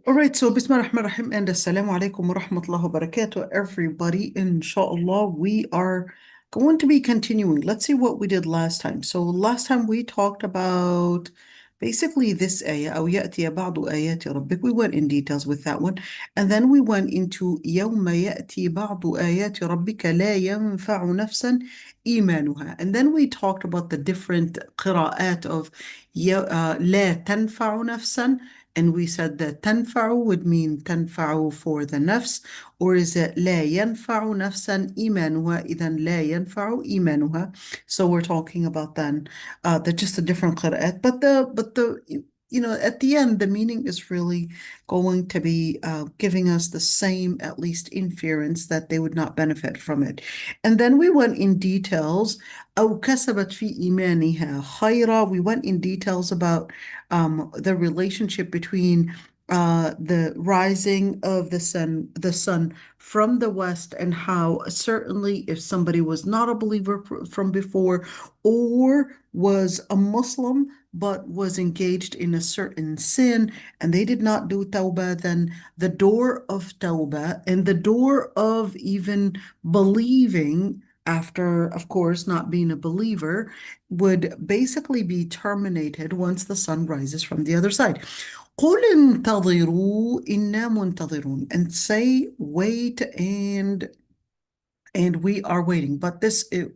All right, so Bismillah ar-Rahman ar-Rahim and Assalamu alaikum wa rahmatullahi wa barakatuh, everybody. Inshallah, we are going to be continuing. Let's see what we did last time. So last time we talked about basically this ayah, أو يأتي بعض آيات ربك. We went in details with that one. And then we went into يوم يأتي بعض آيات ربك لا ينفع نفسا إيمانها. And then we talked about the different قراءات of لا تنفع نفسا. And we said that تنفع would mean تنفع for the nafs, or is it لا ينفع نفسا إيمانها, إذا لا ينفع إيمانها. So we're talking about then just a different قراءات, at the end, the meaning is really going to be giving us the same, at least inference, that they would not benefit from it. And then we went in details. أو كسبت في إيمانها خيرا. We went in details about the relationship between the rising of the sun from the west, and how certainly if somebody was not a believer from before, or was a Muslim but was engaged in a certain sin and they did not do tawbah, then the door of tawbah and the door of even believing after, of course, not being a believer, would basically be terminated once the sun rises from the other side. قُلْ انتظروا إنا منتظرون, and say wait, and we are waiting. But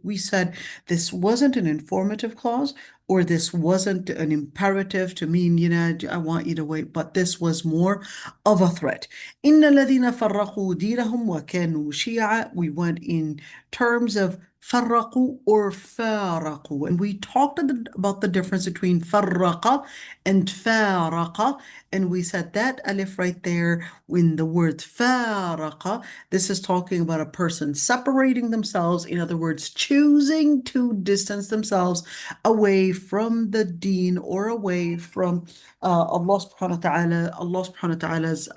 we said this wasn't an informative clause, or this wasn't an imperative to mean, I want you to wait, but this was more of a threat. إِنَّ الَّذِينَ فَرَّقُوا دِينَهُمْ وَكَانُوا شِيَعًا. We went in terms of فرقوا or فارقوا, and we talked about the difference between فرق and فارق, and we said that alif right there, when the word فارق, this is talking about a person separating themselves, in other words, choosing to distance themselves away from the deen, or away from Allah subhanahu wa ta'ala, Allah subhanahu wa ta'ala's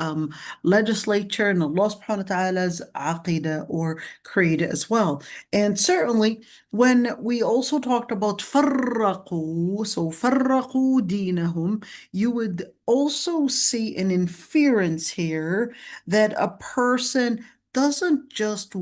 legislature, and Allah subhanahu wa ta'ala's aqidah or creed as well. And certainly when we also talked about فرقوا, so فرقوا دينهم, you would also see an inference here that a person doesn't just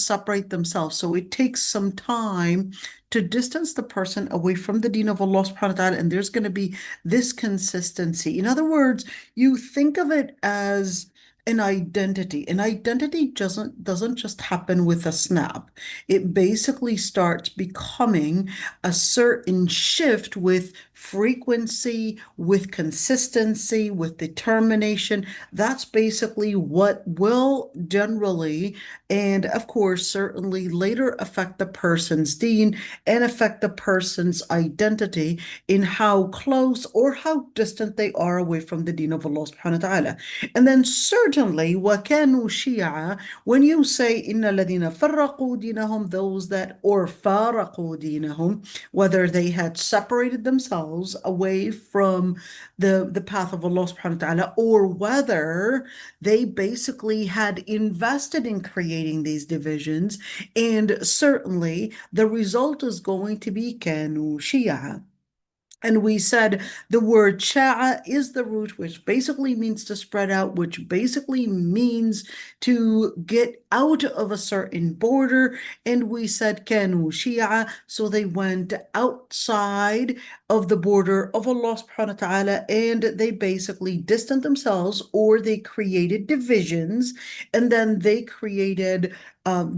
separate themselves. So it takes some time to distance the person away from the deen of Allah subhanahu wa ta'ala, and there's going to be this consistency. In other words, you think of it as an identity. An identity doesn't just happen with a snap. It basically starts becoming a certain shift with frequency, with consistency, with determination. That's basically what will generally, and of course, certainly later affect the person's deen and affect the person's identity in how close or how distant they are away from the deen of Allah subhanahu wa ta'ala. And then certainly, وَكَانُوا شِيَعًا, when you say إِنَّ الَّذِينَ فَرَّقُوا دِينَهُم, those that, or فَارَقُوا دِينَهُم, whether they had separated themselves away from the path of Allah subhanahu wa ta'ala, or whether they basically had invested in creating these divisions, and certainly the result is going to be كَانُوا شِيَعًا. And we said the word sha'a is the root, which basically means to spread out, which basically means to get out of a certain border. And we said kanu shi'a, so they went outside of the border of Allah subhanahu wa ta'ala, and they basically distanced themselves, or they created divisions, and then they created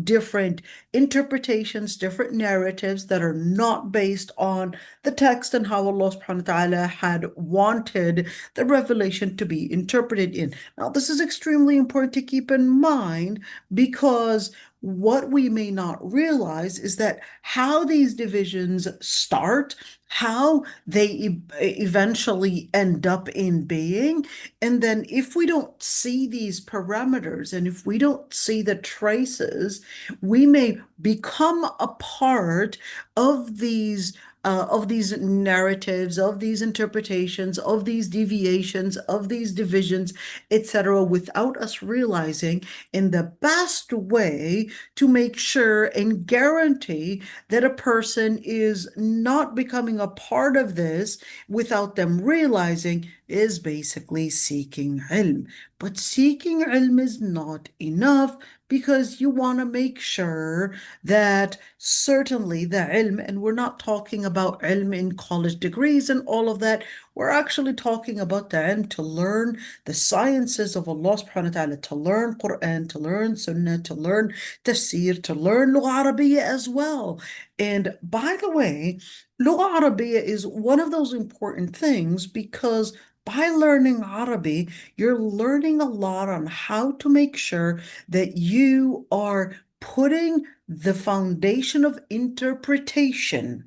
different interpretations, different narratives that are not based on the text and how Allah subhanahu wa ta'ala had wanted the revelation to be interpreted in. Now, this is extremely important to keep in mind, because what we may not realize is that how these divisions start, how they eventually end up in being, and then if we don't see these parameters and if we don't see the traces, we may become a part of these of these narratives, of these interpretations, of these deviations, of these divisions, etc., without us realizing in the best way to make sure and guarantee that a person is not becoming a part of this without them realizing is basically seeking ilm. But seeking ilm is not enough because you want to make sure that certainly the ilm, and we're not talking about ilm in college degrees and all of that, we're actually talking about the ilm to learn the sciences of Allah subhanahu wa ta'ala, to learn Quran, to learn Sunnah, to learn Tafseer, to learn Lugha Arabiya as well. And by the way, Lugha Arabiya is one of those important things because by learning Arabic, you're learning a lot on how to make sure that you are putting the foundation of interpretation.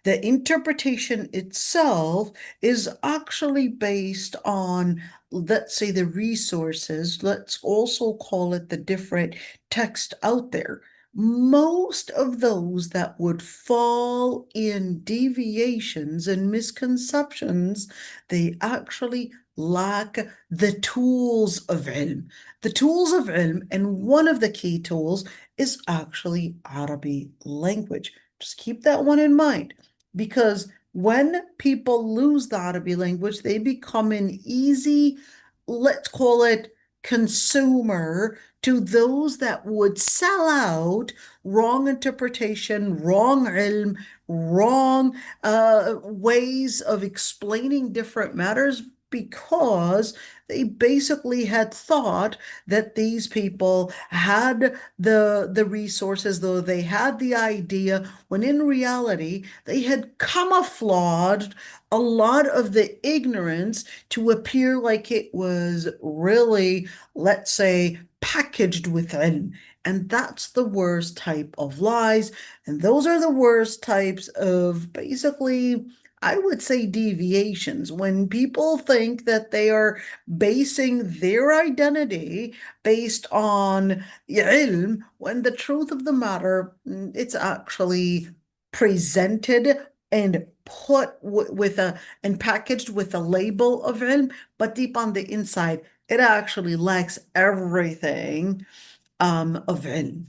The interpretation itself is actually based on, let's say, the resources. Let's also call it the different text out there. Most of those that would fall in deviations and misconceptions, they actually lack the tools of ilm. The tools of ilm, and one of the key tools is actually Arabic language. Just keep that one in mind because when people lose the Arabic language, they become an easy, let's call it, consumer to those that would sell out wrong interpretation, wrong ilm, wrong ways of explaining different matters because they basically had thought that these people had the resources, though they had the idea, when in reality they had camouflaged a lot of the ignorance to appear like it was really, let's say, packaged with ilm. And that's the worst type of lies. And those are the worst types of basically, I would say, deviations. When people think that they are basing their identity based on ilm, when the truth of the matter, it's actually presented and put with a and packaged with a label of ilm, but deep on the inside, it actually lacks everything of ilm.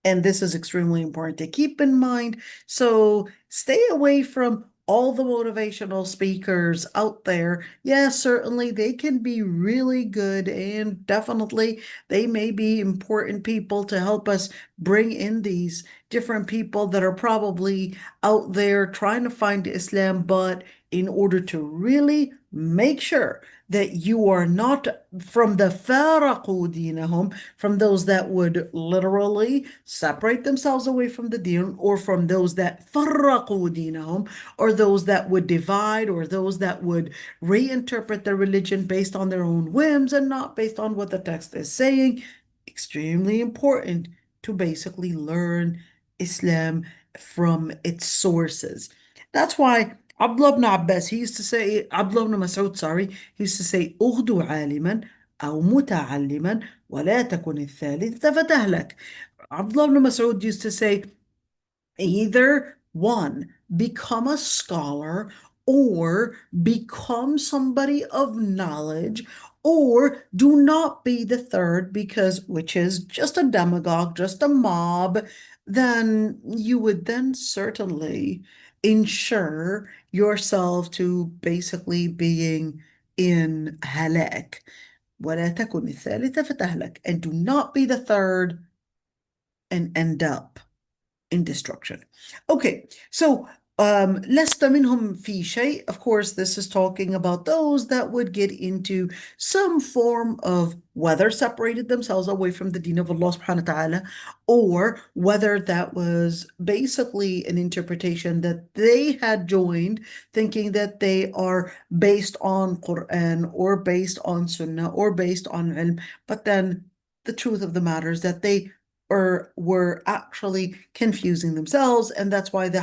And this is extremely important to keep in mind. So stay away from all the motivational speakers out there. Yeah, certainly they can be really good and definitely they may be important people to help us bring in these different people that are probably out there trying to find Islam, but in order to really make sure that you are not from the faraqu dinahum, from those that would literally separate themselves away from the deen, or from those that farraqu dinahum, or those that would divide, or those that would reinterpret their religion based on their own whims and not based on what the text is saying. Extremely important to basically learn Islam from its sources. That's why Abdullah ibn Abbas, he used to say, Abdullah ibn Mas'ud, sorry, he used to say, اغدو عالما أو متعلما ولا تكن الثالثة فتهلك. Abdullah ibn Mas'ud used to say, either one, become a scholar or become somebody of knowledge, or do not be the third, because which is just a demagogue, just a mob, then you would then certainly ensure yourself to basically being in halak. ولا تكن الثالثة فتهلك, and do not be the third and end up in destruction. Okay, so لست منهم في شيء. Of course, this is talking about those that would get into some form of whether separated themselves away from the deen of Allah subhanahu wa ta'ala, or whether that was basically an interpretation that they had joined, thinking that they are based on Quran or based on Sunnah or based on ilm, but then the truth of the matter is that they or were actually confusing themselves, and that's why the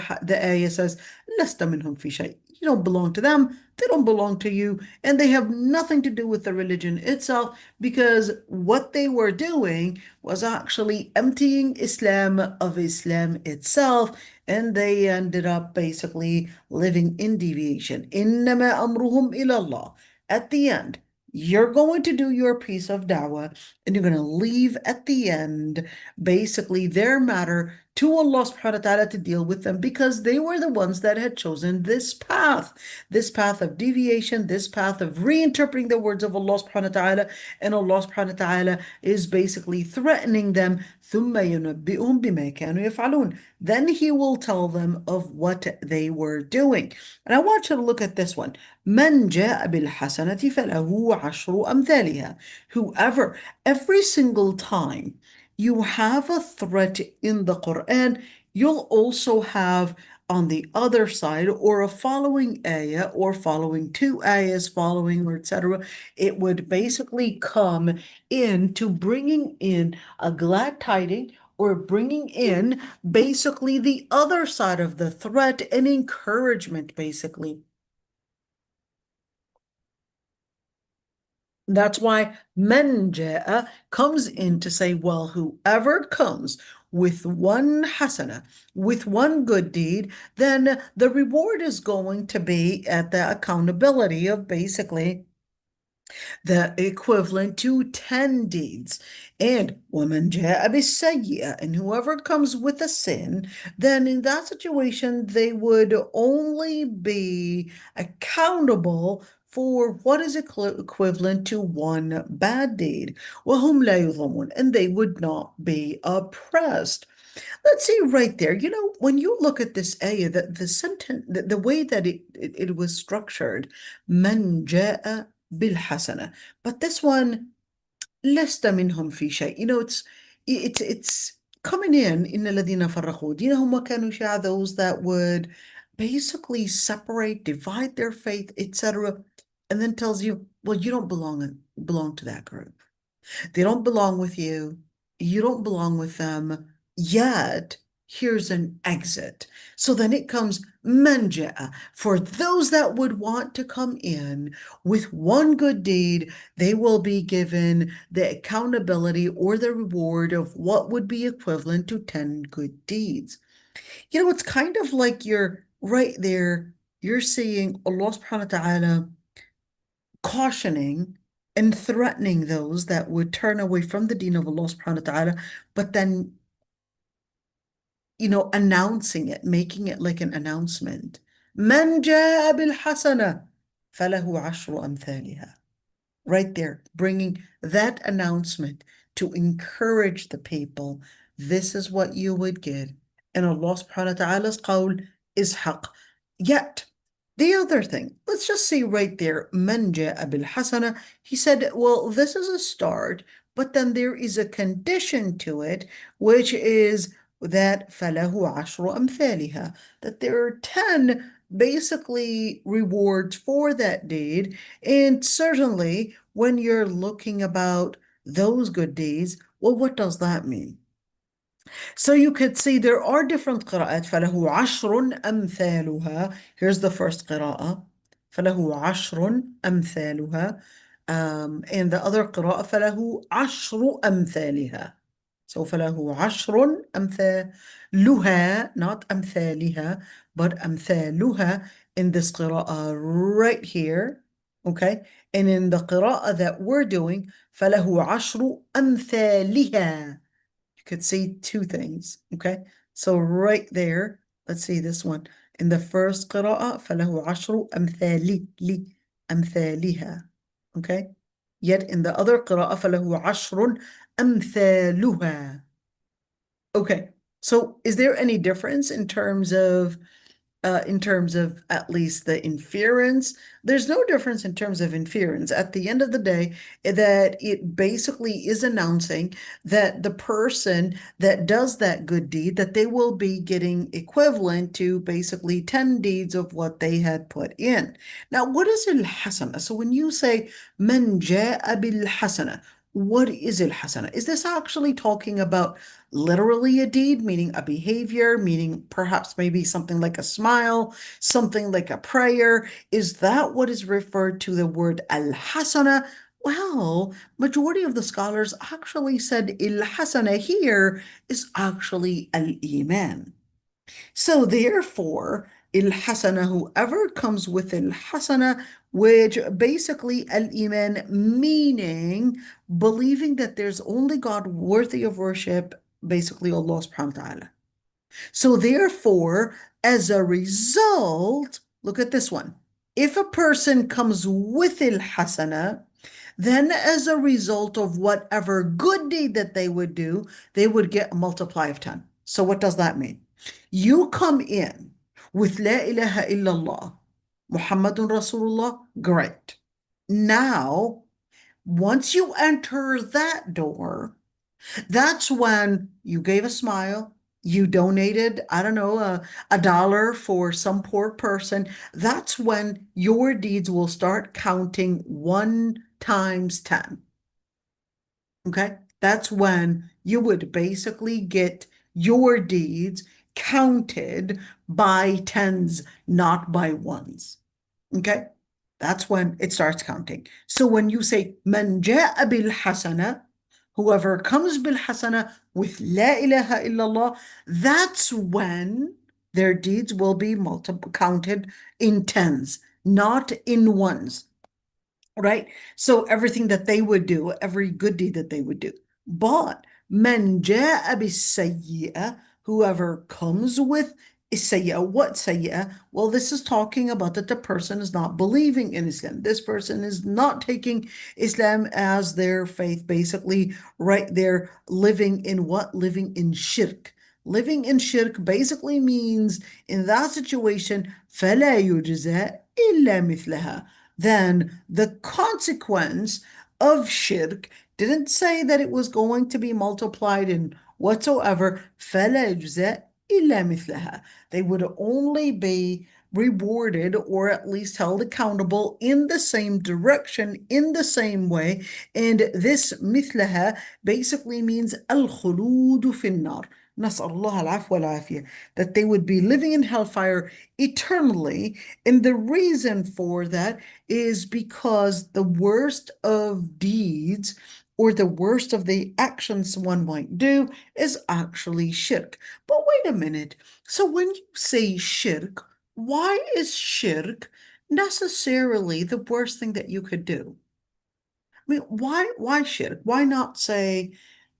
ayah says, لَسْتَ مِنْهُمْ فِي شَيْءٍ. You don't belong to them. They don't belong to you. And they have nothing to do with the religion itself because what they were doing was actually emptying Islam of Islam itself. And they ended up basically living in deviation. إِنَّمَا أَمْرُهُمْ إِلَى اللَّهِ. At the end, you're going to do your piece of da'wah and you're going to leave at the end basically their matter to Allah subhanahu wa ta'ala to deal with them because they were the ones that had chosen this path of deviation, this path of reinterpreting the words of Allah subhanahu wa ta'ala, and Allah subhanahu wa ta'ala is basically threatening them. ثُمَّ يُنَبِّئُهُم بِمَا كَانُوا يَفْعَلُونَ. Then He will tell them of what they were doing. And I want you to look at this one. مَنْ جَاءَ بِالْحَسَنَةِ فَلَهُ عَشْرُ أَمْثَالِهَا. Whoever, every single time you have a threat in the Quran, you'll also have on the other side, or a following ayah, or following two ayahs, following, or etc. It would basically come into bringing in a glad tiding, or bringing in basically the other side of the threat and encouragement, basically. That's why man ja'a comes in to say, well, whoever comes with one hasana, with one good deed, then the reward is going to be at the accountability of basically the equivalent to 10 deeds. And وَمَنْ جَاءَ بِالسَّيِّئَةِ, and whoever comes with a sin, then in that situation, they would only be accountable for what is equivalent to one bad deed. وَهُمْ لَا يُظْلَمُونَ, and they would not be oppressed. Let's see right there. When you look at this ayah, the sentence, the way that it was structured, من جاء بالحسنة. But this one, لست منهم في شيء. It's coming in الذين فرقوا دينهم وكانوا شيعا, those that would basically separate, divide their faith, etc. And then tells you, well, you don't belong to that group. They don't belong with you. You don't belong with them. Yet, here's an exit. So then it comes manja. For those that would want to come in with one good deed, they will be given the accountability or the reward of what would be equivalent to 10 good deeds. It's kind of like you're right there, you're seeing Allah subhanahu wa ta'ala cautioning and threatening those that would turn away from the deen of Allah subhanahu wa ta'ala, but then, announcing it, making it like an announcement. من جاء بالحسنة فله عشر أمثالها. Right there, bringing that announcement to encourage the people. This is what you would get. And Allah subhanahu wa ta'ala's qawl is haq. Yet, the other thing, let's just see right there, من جاء بالحسنة. He said, well, this is a start, but then there is a condition to it, which is that فَلَهُ عَشْرُ أَمْثَالِهَا, that there are 10 basically rewards for that deed. And certainly when you're looking about those good deeds, well, what does that mean? So you could see there are different قراءات. فله عشر أمثالها. Here's the first قراءة. فله عشر أمثالها. And the other قراءة فله عشر أمثالها. So فله عشر أمثالها, not أمثالها, but أمثالها in this قراءة right here. Okay. And in the قراءة that we're doing, فله عشر أمثالها. Could see two things. Okay, so right there, let's see this one. In the first قراءة فله عشر أمثالها. Okay, yet in the other قراءة فله عشر أمثالها. Okay, so is there any difference in terms of at least the inference? There's no difference in terms of inference. At the end of the day, that it basically is announcing that the person that does that good deed, that they will be getting equivalent to basically 10 deeds of what they had put in. Now, what is al-hasana? So when you say man ja'a bil-hasana, what is al-hasana? Is this actually talking about literally a deed, meaning a behavior, meaning perhaps maybe something like a smile, something like a prayer? Is that what is referred to the word al-hasana? Well, majority of the scholars actually said al-hasana here is actually al-iman. So therefore, al-hasana, whoever comes with al-hasana, which basically al-iman, meaning believing that there's only God worthy of worship, basically Allah subhanahu wa ta'ala. So therefore, as a result, look at this one. If a person comes with al-hasana, then as a result of whatever good deed that they would do, they would get a multiply of 10. So what does that mean? You come in with La ilaha illallah, Muhammadun Rasulullah, great. Now, once you enter that door, that's when you gave a smile, you donated, I don't know, a dollar for some poor person. That's when your deeds will start counting 1 times 10. Okay? That's when you would basically get your deeds counted by tens, not by ones. Okay? That's when it starts counting. So when you say man ja'a bil hasana, whoever comes bil hasana with la ilaha illallah, that's when their deeds will be counted in tens, not in ones. Right? So everything that they would do, every good deed that they would do. But man ja'a bis sayyi'ah, whoever comes with sayyi'ah, what sayyi'ah? Well, this is talking about that the person is not believing in Islam. This person is not taking Islam as their faith, basically, right there, living in what? Living in shirk. Living in shirk basically means in that situation, فَلَا يُجْزَى إِلَّا مِثْلَهَا. Then the consequence of shirk didn't say that it was going to be multiplied in whatsoever. فَلَا يُجْزَى إِلَّا مِثْلَهَا. They would only be rewarded or at least held accountable in the same direction, in the same way. And this مثلها basically means الخلود في النار. نسأل الله العفو والعافية. That they would be living in hellfire eternally. And the reason for that is because the worst of deeds or the worst of the actions one might do is actually shirk. But wait a minute. So when you say shirk, why is shirk necessarily the worst thing that you could do? I mean, why shirk? Why not say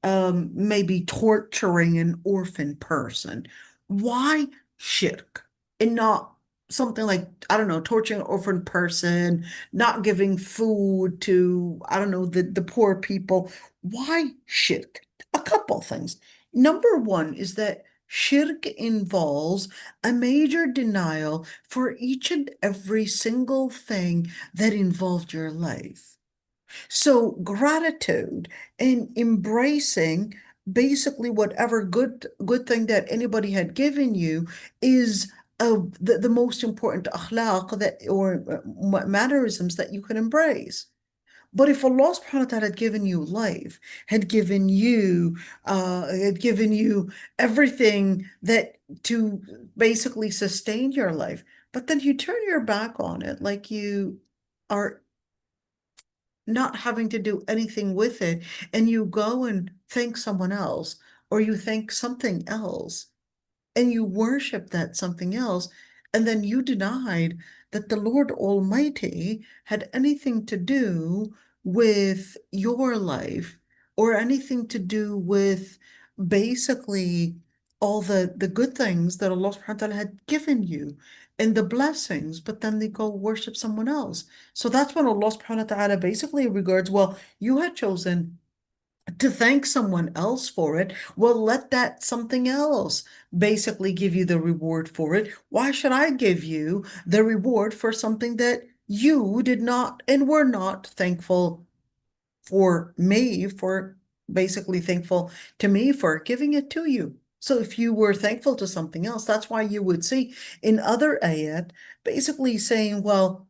maybe torturing an orphan person? Why shirk? And not something like, I don't know, torturing an orphan person, not giving food to, I don't know, the poor people. Why shirk? A couple things. Number one is that shirk involves a major denial for each and every single thing that involved your life. So gratitude and embracing basically whatever good thing that anybody had given you is the most important akhlaq that or mannerisms that you can embrace. But if Allah subhanahu wa ta'ala had given you life, had given you everything that to basically sustain your life, but then you turn your back on it, like you are not having to do anything with it, and you go and thank someone else, or you thank something else, and you worship that something else, and then you denied that the Lord Almighty had anything to do with your life or anything to do with basically all the good things that Allah subhanahu wa ta'ala had given you and the blessings, but then they go worship someone else. So that's when Allah subhanahu wa ta'ala basically regards, well, you had chosen to thank someone else for it. Well, let that something else basically give you the reward for it. Why should I give you the reward for something that you did not and were not thankful for me, for basically thankful to me for giving it to you? So if you were thankful to something else, that's why you would see in other ayat basically saying, well,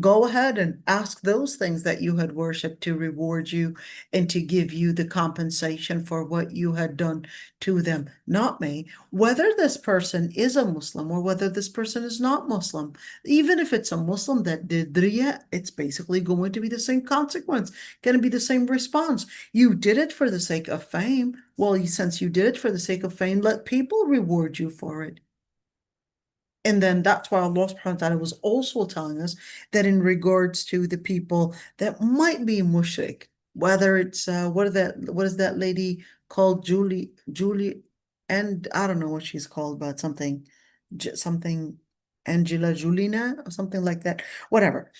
go ahead and ask those things that you had worshiped to reward you and to give you the compensation for what you had done to them, not me. Whether this person is a Muslim or whether this person is not Muslim, even if it's a Muslim that did riya, it's basically going to be the same consequence, going to be the same response. You did it for the sake of fame. Well, since you did it for the sake of fame, let people reward you for it. And then that's why Allah subhanahu wa ta'ala was also telling us that in regards to the people that might be mushrik, whether it's what is that lady called, Julie, and I don't know what she's called, but something Angela Julina or something like that. Whatever.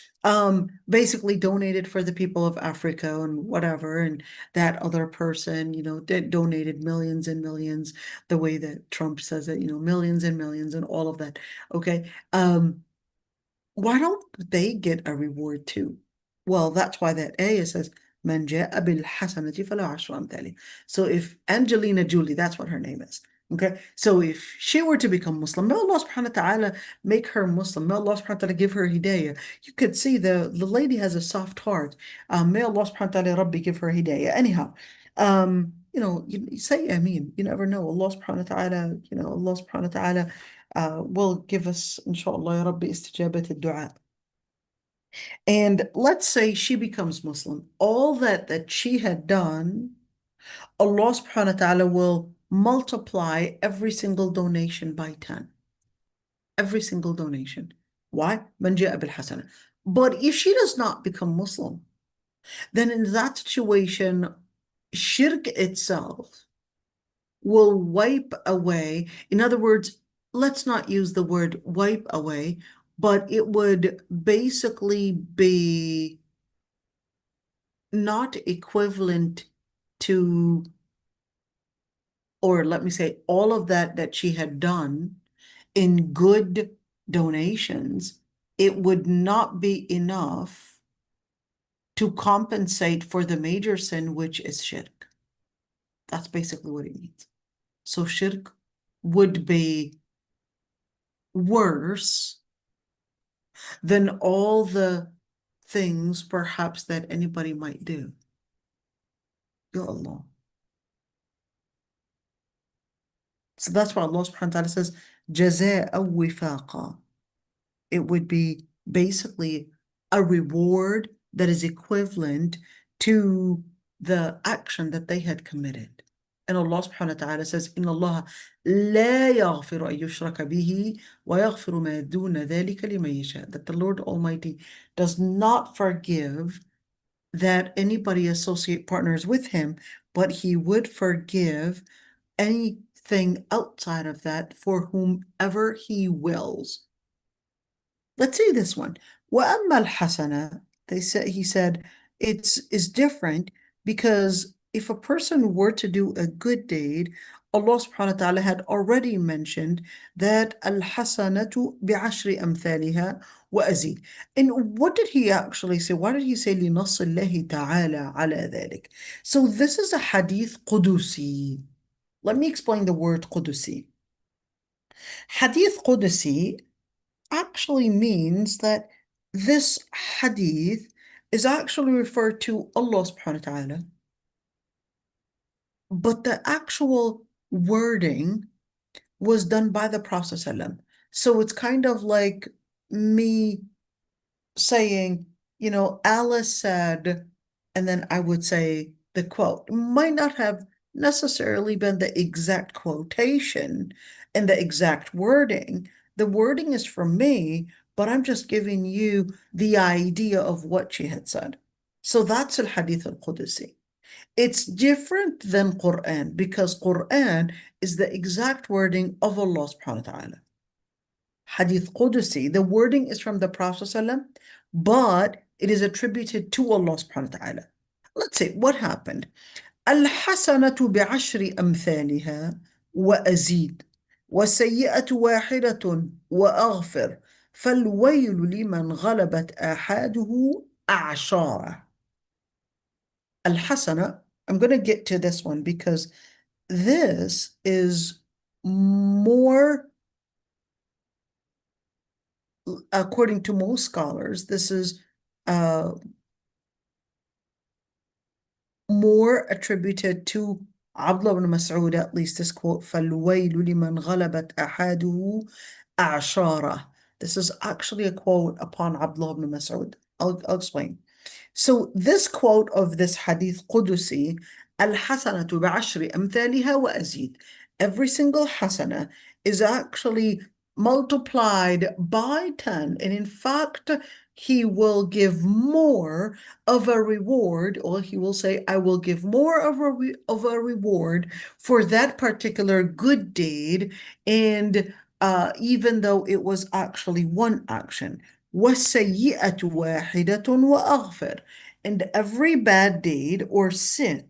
Basically donated for the people of Africa and whatever, and that other person, that donated millions and millions, the way that Trump says it, millions and millions and all of that. Okay. Why don't they get a reward too? Well, that's why that ayah says, "Man ja'a bil hasanati falahu ashru amthali." So if Angelina Jolie, that's what her name is. Okay, so if she were to become Muslim, may Allah subhanahu wa ta'ala make her Muslim. May Allah subhanahu wa ta'ala give her hidayah. You could see the lady has a soft heart. May Allah subhanahu wa ta'ala Rabbi give her hidayah. Anyhow, you say Ameen. You never know. Allah subhanahu wa ta'ala, Allah subhanahu wa ta'ala will give us, inshallah, Ya Rabbi, istijabat al-du'a. And let's say she becomes Muslim. All that she had done, Allah subhanahu wa ta'ala will multiply every single donation by 10. Every single donation. Why? Man ja'a bil hasana. But if she does not become Muslim, then in that situation, shirk itself will wipe away. In other words, let's not use the word wipe away, but it would basically be not equivalent to, or let me say, all of that she had done in good donations, it would not be enough to compensate for the major sin, which is shirk. That's basically what it means. So shirk would be worse than all the things perhaps that anybody might do. Ya Allah. So that's why Allah subhanahu wa ta'ala says, جَزَاءً وِفَاقًا. It would be basically a reward that is equivalent to the action that they had committed. And Allah subhanahu wa ta'ala says, إِنَّ اللَّهَ لَا يَغْفِرُ أَن يُشْرَكَ بِهِ وَيَغْفِرُ مَا دُونَ ذَلِكَ لِمَن يَشَاءُ. That the Lord Almighty does not forgive that anybody associate partners with him, but he would forgive anything outside of that for whomever he wills. Let's see this one. وَأَمَّا الْحَسَنَةِ, he said is different because if a person were to do a good deed, Allah subhanahu wa ta'ala had already mentioned that al-hasanatu bi'ashri amthaliha wa azid. And what did he actually say? Why did he say لِنَصِّ اللَّهِ تَعَالَى عَلَى ذَلِكَ? So this is a hadith Qudusi. Let me explain the word Qudusi. Hadith Qudusi actually means that this hadith is actually referred to Allah subhanahu wa ta'ala, but the actual wording was done by the Prophet ﷺ. So it's kind of like me saying, Alice said, and then I would say the quote. It might not have necessarily been the exact quotation and the exact wording. The wording is from me, but I'm just giving you the idea of what she had said. So that's al-Hadith al-Qudusi. It's different than Quran because Quran is the exact wording of Allah subhanahu wa ta'ala. Hadith Qudusi, the wording is from the Prophet ﷺ, but it is attributed to Allah subhanahu wa ta'ala. Let's see what happened. الحسنة بعشر أمثالها وأزيد والسيئة واحدة وأغفر فالويل لمن غلبت آحاده أعشاره. الحسنة, I'm going to get to this one because this is more according to most scholars, this is uh, more attributed to Abdullah ibn Mas'ud, at least this quote, فَالْوَيْلُ لِمَنْ غَلَبَتْ أَحَدُهُ أَعْشَارَهُ. This is actually a quote upon Abdullah ibn Mas'ud. I'll explain. So this quote of this hadith Qudusi, الحسنة بعشر أمثالها وأزيد. Every single hasana is actually multiplied by 10. And in fact, he will give more of a reward, or he will say, I will give more of a reward for that particular good deed. And even though it was actually one action. وَالسَّيِّئَةُ وَاحِدَةٌ وَأَغْفِرُ. And every bad deed or sin,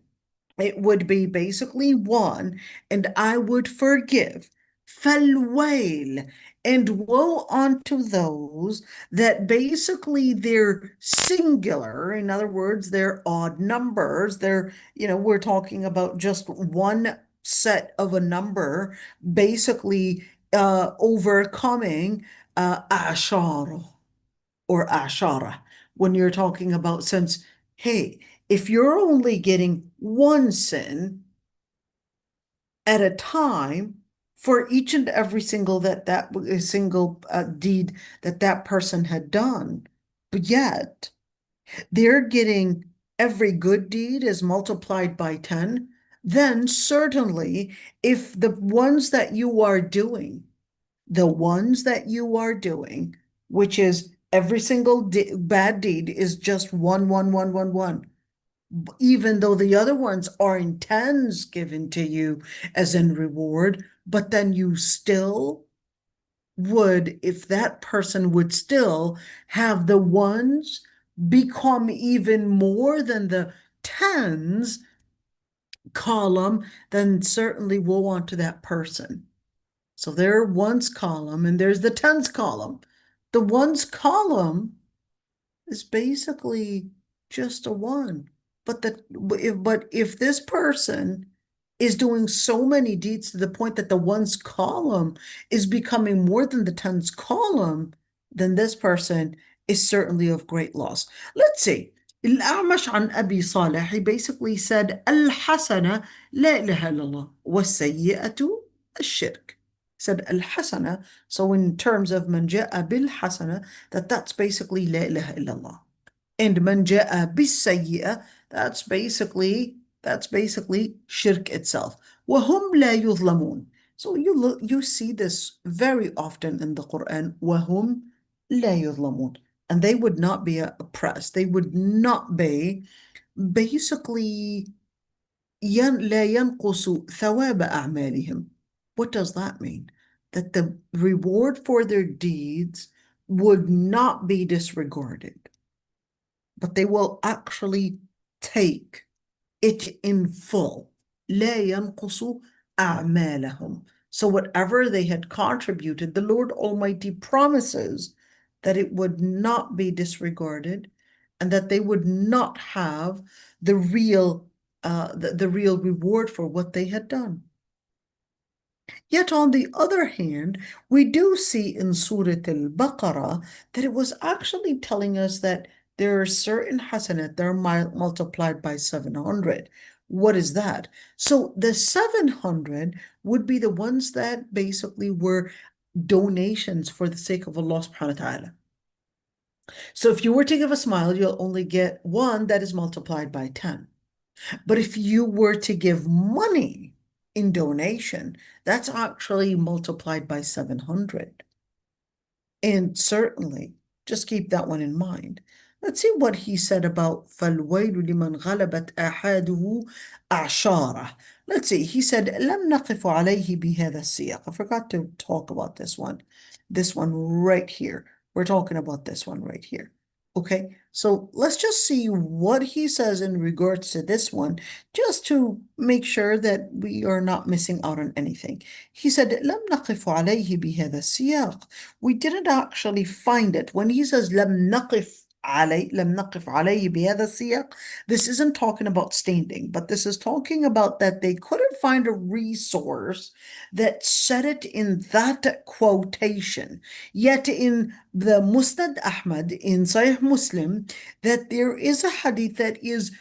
it would be basically one, and I would forgive. فَالْوَيْلِ. And woe unto those that basically they're singular. In other words, they're odd numbers. They're, we're talking about just one set of a number, basically overcoming ashar or ashara, when you're talking about, since, hey, if you're only getting one sin at a time for each and every single deed that person had done, but yet they're getting every good deed is multiplied by 10, then certainly if the ones that you are doing, which is every single bad deed is just one, one, one, one, one, even though the other ones are in tens given to you as in reward, but then you still would, if that person would still have the ones become even more than the tens column, then certainly woe unto that person. So there ones column and there's the tens column. The ones column is basically just a one. But if this person is doing so many deeds to the point that the ones column is becoming more than the tens column, then this person is certainly of great loss. Let's see. الأعمش عن أبي صالح, he basically said الحسنة لا إله إلا الله والسيئة الشرك. Said al-hasana, so in terms of man ja'a bil-hasana, that's basically la ilaha illallah. And man ja'a bis-sayyi'ah, that's basically shirk itself. وَهُمْ لَا يُظْلَمُونَ. So you see this very often in the Quran, وَهُمْ لَا يُظْلَمُونَ. And they would not be oppressed. They would not be basically لا ينقص ثواب أعمالهم. What does that mean? That the reward for their deeds would not be disregarded, but they will actually take it in full. لا ينقص أعمالهم. So whatever they had contributed, the Lord Almighty promises that it would not be disregarded and that they would not have the real reward for what they had done. Yet on the other hand, we do see in Surah Al-Baqarah that it was actually telling us that there are certain hasanat that are multiplied by 700. What is that? So the 700 would be the ones that basically were donations for the sake of Allah subhanahu wa ta'ala. So if you were to give a smile, you'll only get one that is multiplied by 10. But if you were to give money in donation, that's actually multiplied by 700. And certainly, just keep that one in mind. Let's see what he said about فَالْوَيْلُ لِمَنْ غَلَبَتْ أَحَدُهُ أَعْشَارَهُ. Let's see, he said لَمْ نَقِفُ عَلَيْهِ بِهَذَا السِّيَاقِ. I forgot to talk about this one. This one right here. We're talking about this one right here. Okay, so let's just see what he says in regards to this one, just to make sure that we are not missing out on anything. He said, لَمْ نَقِفُ عَلَيْهِ بِهَذَا السِّيَاقِ. We didn't actually find it. When he says لَمْ نَقِفْ عليه لم نقف عليه بهذا السياق. This isn't talking about standing, but this is talking about that they couldn't find a resource that said it in that quotation. Yet in the Musnad Ahmad, in Sahih Muslim, that there is a hadith that is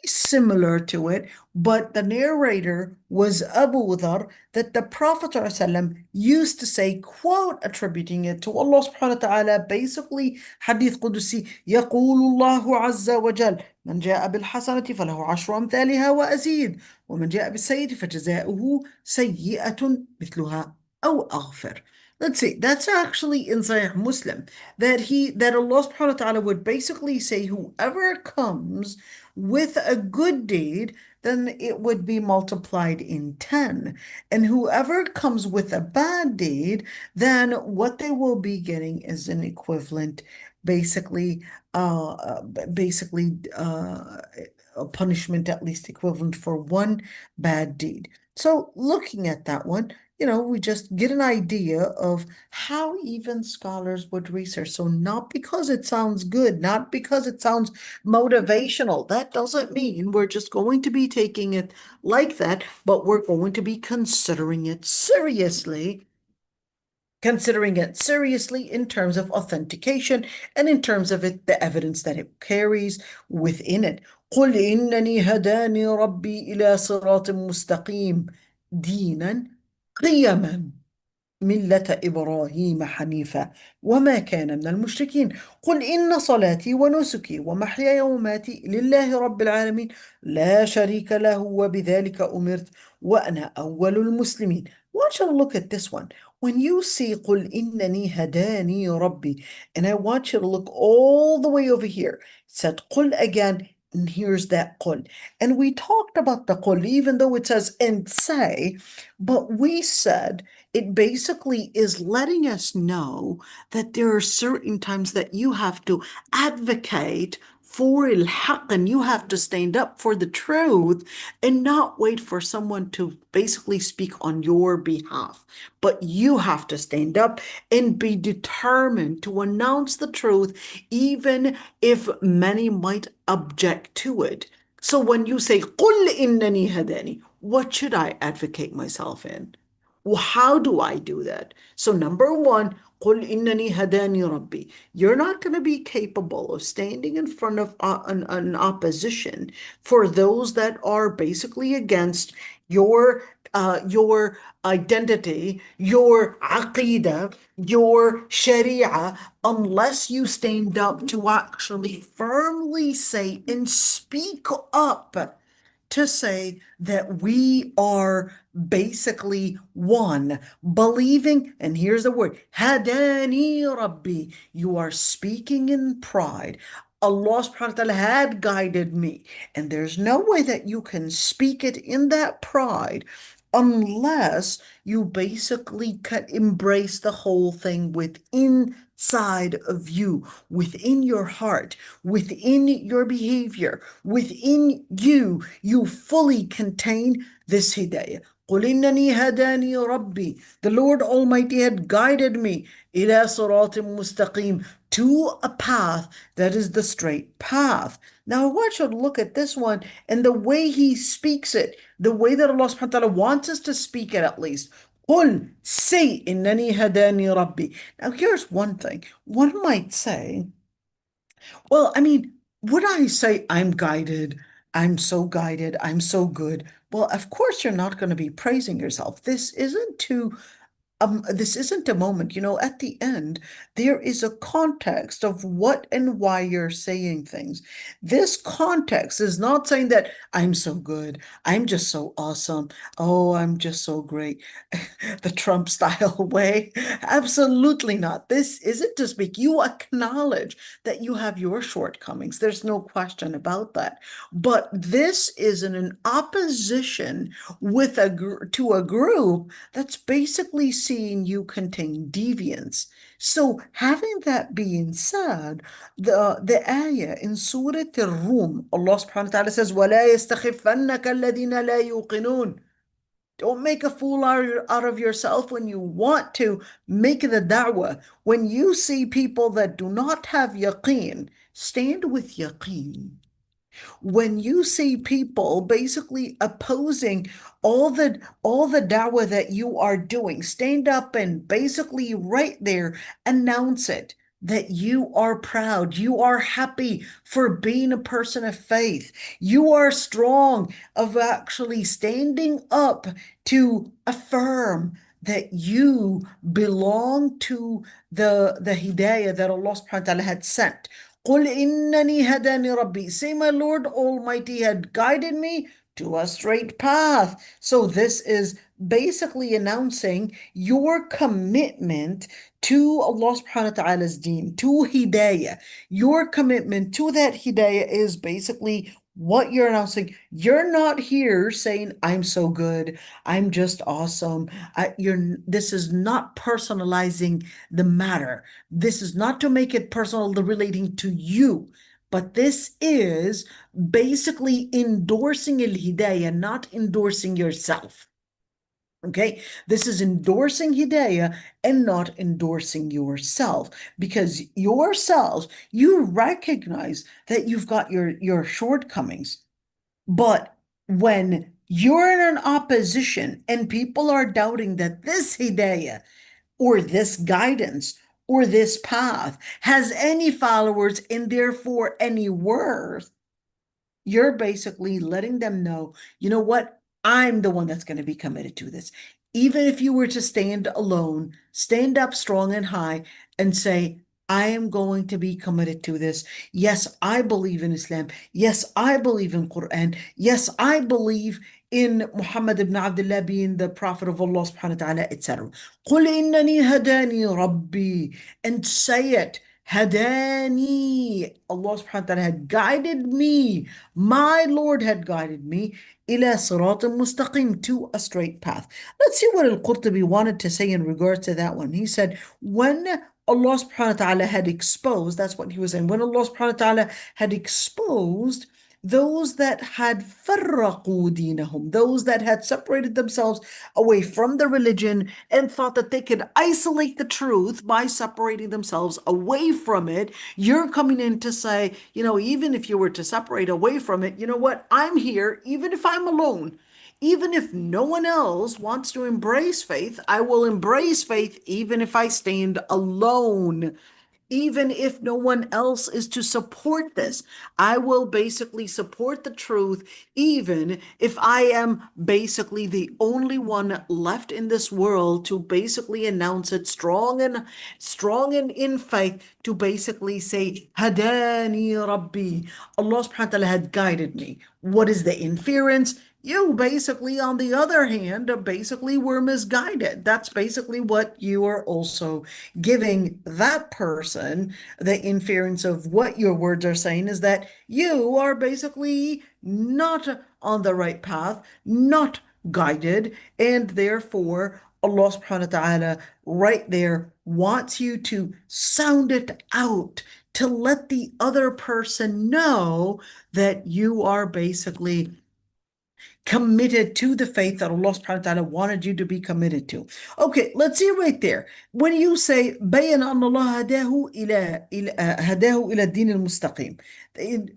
similar to it, but the narrator was Abu Dhar, that the Prophet ﷺ used to say, quote, attributing it to Allah subhanahu wa ta'ala, basically hadith Qudusi, يقول الله عز وجل من جاء بالحسنة فله عشر أمثالها وأزيد ومن جاء بالسيئة فجزاؤه سيئة مثلها أو أغفر. Let's see, that's actually in Sahih Muslim, that Allah subhanahu wa ta'ala would basically say, whoever comes with a good deed, then it would be multiplied in 10. And whoever comes with a bad deed, then what they will be getting is an equivalent, basically, basically a punishment at least equivalent for one bad deed. So looking at that one, we just get an idea of how even scholars would research. So not because it sounds good, not because it sounds motivational, that doesn't mean we're just going to be taking it like that, but we're going to be considering it seriously in terms of authentication and in terms of the evidence that it carries within it. قل إنني هداني ربي إلى صراط مستقيم دينا قيما ملة إبراهيم حنيفا وما كان من المشركين قل إن صلاتي ونسكي ومحياي ومماتي لله رب العالمين لا شريك له وبذلك أمرت وأنا أول المسلمين. I want you to look at this one. When you see قل إنني هداني ربي, and I want you to look all the way over here. It said قل again, and here's that قل. And we talked about the قل, even though it says and say, but we said it basically is letting us know that there are certain times that you have to advocate for al-haq, and you have to stand up for the truth and not wait for someone to basically speak on your behalf. But you have to stand up and be determined to announce the truth, even if many might object to it. So when you say, قُلْ إِنَّنِي هَدَانِي, what should I advocate myself in? Well, how do I do that? So number one, قُلْ إِنَّنِي هَدَانِي رَبِّي. You're not going to be capable of standing in front of an opposition for those that are basically against your identity, your aqidah, your sharia, unless you stand up to actually firmly say and speak up to say that we are basically one, believing, and here's the word, hadani rabbi, you are speaking in pride. Allah subhanahu wa ta'ala had guided me, and there's no way that you can speak it in that pride unless you basically embrace the whole thing within inside of you, within your heart, within your behavior, within you, you fully contain this hidayah. قُلْ إِنَّنِي هَدَانِي رَبِّي. The Lord Almighty had guided me إِلَى صِرَاطٍ مُسْتَقِيمٍ, to a path that is the straight path. Now I want you to look at this one and the way he speaks it, the way that Allah subhanahu wa ta'ala wants us to speak it at least. قُلْ, say إِنَّنِي هَدَانِي رَبِّي. Now here's one thing. One might say, well, I mean, would I say I'm guided, I'm so guided, I'm so good? Well, of course you're not going to be praising yourself. This isn't a moment, at the end, there is a context of what and why you're saying things. This context is not saying that I'm so good, I'm just so awesome, oh, I'm just so great, the Trump style way. Absolutely not. This isn't to speak. You acknowledge that you have your shortcomings. There's no question about that. But this is an opposition to a group that's basically seeing you contain deviance. So having that being said, the ayah in Surah Al-Rum, Allah subhanahu wa ta'ala says, وَلَا يَسْتَخِفَّنَّكَ الَّذِينَ لَا يُوقِنُونَ. Don't make a fool out of yourself when you want to make the da'wah. When you see people that do not have yaqeen, stand with yaqeen. When you see people basically opposing all the da'wah that you are doing, stand up and basically right there announce it that you are proud, you are happy for being a person of faith, you are strong of actually standing up to affirm that you belong to the hidayah that Allah subhanahu wa ta'ala had sent. قُلْ إِنَّنِي هَدَانِي رَبِّي. Say, my Lord Almighty had guided me to a straight path. So this is basically announcing your commitment to Allah subhanahu wa ta'ala's deen, to hidayah. Your commitment to that hidayah is basically what you're announcing. You're not here saying, I'm so good, I'm just awesome. This is not personalizing the matter. This is not to make it personal relating to you, but this is basically endorsing al-hidayah, not endorsing yourself. Okay, this is endorsing hidayah and not endorsing yourself, because yourselves, you recognize that you've got your shortcomings. But when you're in an opposition and people are doubting that this hidayah or this guidance or this path has any followers and therefore any worth, you're basically letting them know, you know what? I'm the one that's going to be committed to this. Even if you were to stand alone, stand up strong and high and say, I am going to be committed to this. Yes, I believe in Islam. Yes, I believe in Quran. Yes, I believe in Muhammad ibn Abdullah being the Prophet of Allah subhanahu wa ta'ala, etc. قُلْ إِنَّنِي هَدَانِي رَبِّي. And say it. Hadani. Allah subhanahu wa ta'ala had guided me. My Lord had guided me إلى صراط مستقيم, to a straight path. Let's see what al-Qurtubi wanted to say in regards to that one. He said, when Allah subhanahu wa ta'ala had exposed, that's what he was saying, when Allah subhanahu wa ta'ala had exposed those that had فرقوا دينهم, those that had separated themselves away from the religion and thought that they could isolate the truth by separating themselves away from it, you're coming in to say, even if you were to separate away from it, you know what? I'm here, even if I'm alone. Even if no one else wants to embrace faith, I will embrace faith even if I stand alone. Even if no one else is to support this, I will basically support the truth, even if I am basically the only one left in this world to basically announce it strong and in faith, to basically say, Hadani Rabbi. Allah subhanahu wa ta'ala had guided me. What is the inference? You basically, on the other hand, basically were misguided. That's basically what you are also giving that person. The inference of what your words are saying is that you are basically not on the right path, not guided, and therefore Allah subhanahu wa ta'ala right there wants you to sound it out, to let the other person know that you are basically committed to the faith that Allah subhanahu wa ta'ala wanted you to be committed to. Okay, let's see right there. When you say بَيَّنَ أَنَّ اللَّهَ هَدَاهُ إِلَى الدِّينِ الْمُسْتَقِيمِ.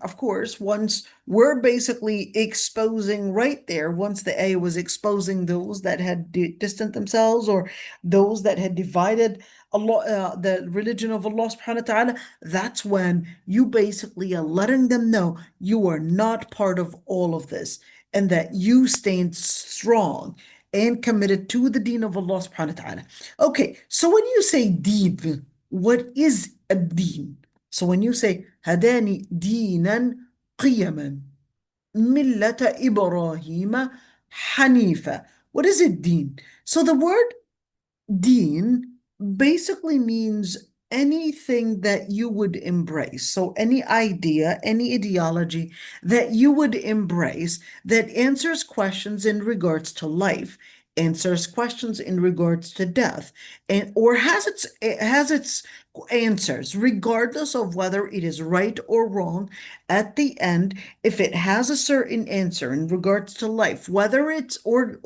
Of course, once we're basically exposing right there, once the ayah was exposing those that had distanced themselves or those that had divided Allah, the religion of Allah subhanahu wa ta'ala, that's when you basically are letting them know you are not part of all of this, and that you stand strong and committed to the deen of Allah subhanahu wa ta'ala. Okay, so when you say deen, what is a deen? So when you say hadani deenan qiyaman millata Ibrahim hanifa, what is it deen? So the word deen basically means anything that you would embrace. So any idea, any ideology that you would embrace that answers questions in regards to life. answers questions in regards to death, and or has its answers, regardless of whether it is right or wrong. At the end, if it has a certain answer in regards to life, whether it's or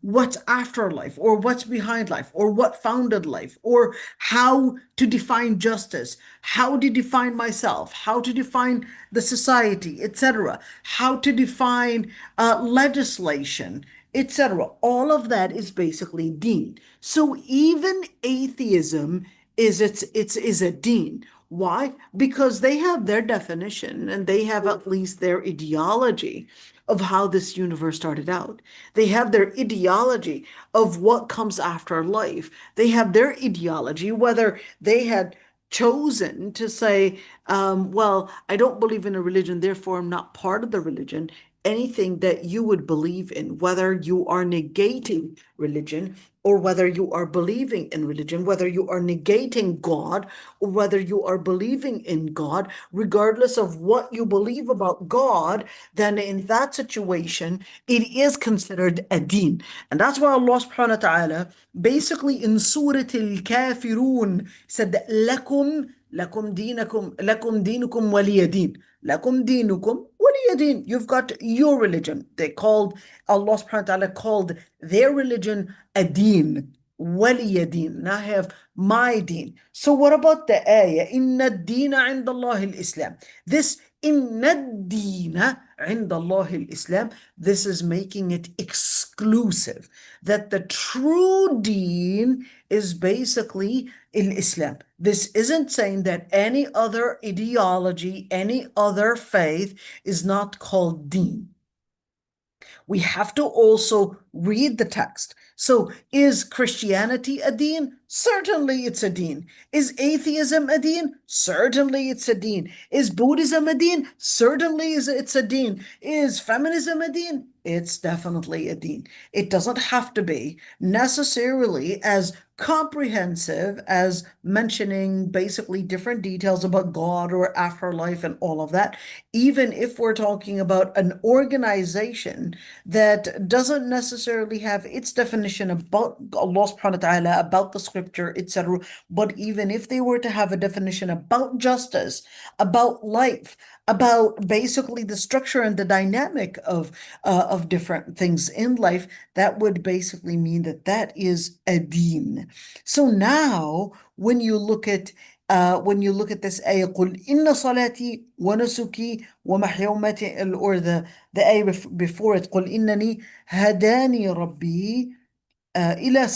what's after life, or what's behind life, or what founded life, or how to define justice, how to define myself, how to define the society, etc., how to define legislation, etc. All of that is basically deen. So even atheism is a deen. Why? Because they have their definition and they have at least their ideology of how this universe started out. They have their ideology of what comes after life. They have their ideology, whether they had chosen to say, well, I don't believe in a religion, therefore I'm not part of the religion. Anything that you would believe in, whether you are negating religion or whether you are believing in religion, whether you are negating God or whether you are believing in God, regardless of what you believe about God, then in that situation, it is considered a deen. And that's why Allah subhanahu wa ta'ala basically in Surah Al-Kafirun said, لكم دينكم ولي دين. لكم دينكم ولي دين. You've got your religion. Allah subhanahu wa ta'ala called their religion a deen. ولي دين. And I have my deen. So what about the ayah? إن الدين عند الله الإسلام. This إن الدين عند الله الإسلام, this is making it exclusive. That the true deen is basically Islam. This isn't saying that any other ideology, any other faith is not called deen. We have to also read the text. So is Christianity a deen? Certainly it's a deen. Is atheism a deen? Certainly it's a deen. Is Buddhism a deen? Certainly it's a deen. Is feminism a deen? It's definitely a deen. It doesn't have to be necessarily as comprehensive as mentioning basically different details about God or afterlife and all of that. Even if we're talking about an organization that doesn't necessarily have its definition about Allah subhanahu wa ta'ala, about the scripture, etc. But even if they were to have a definition about justice, about life, about basically the structure and the dynamic of different things in life, that would basically mean that that is a deen. So now, when you look at this ayah, قُلْ إِنَّ صَلَاتِي وَنُسُكِي وَمَحْيَاي, or the ayah before it, قُلْ إِنَّنِي هَدَانِي رَبِّي إلى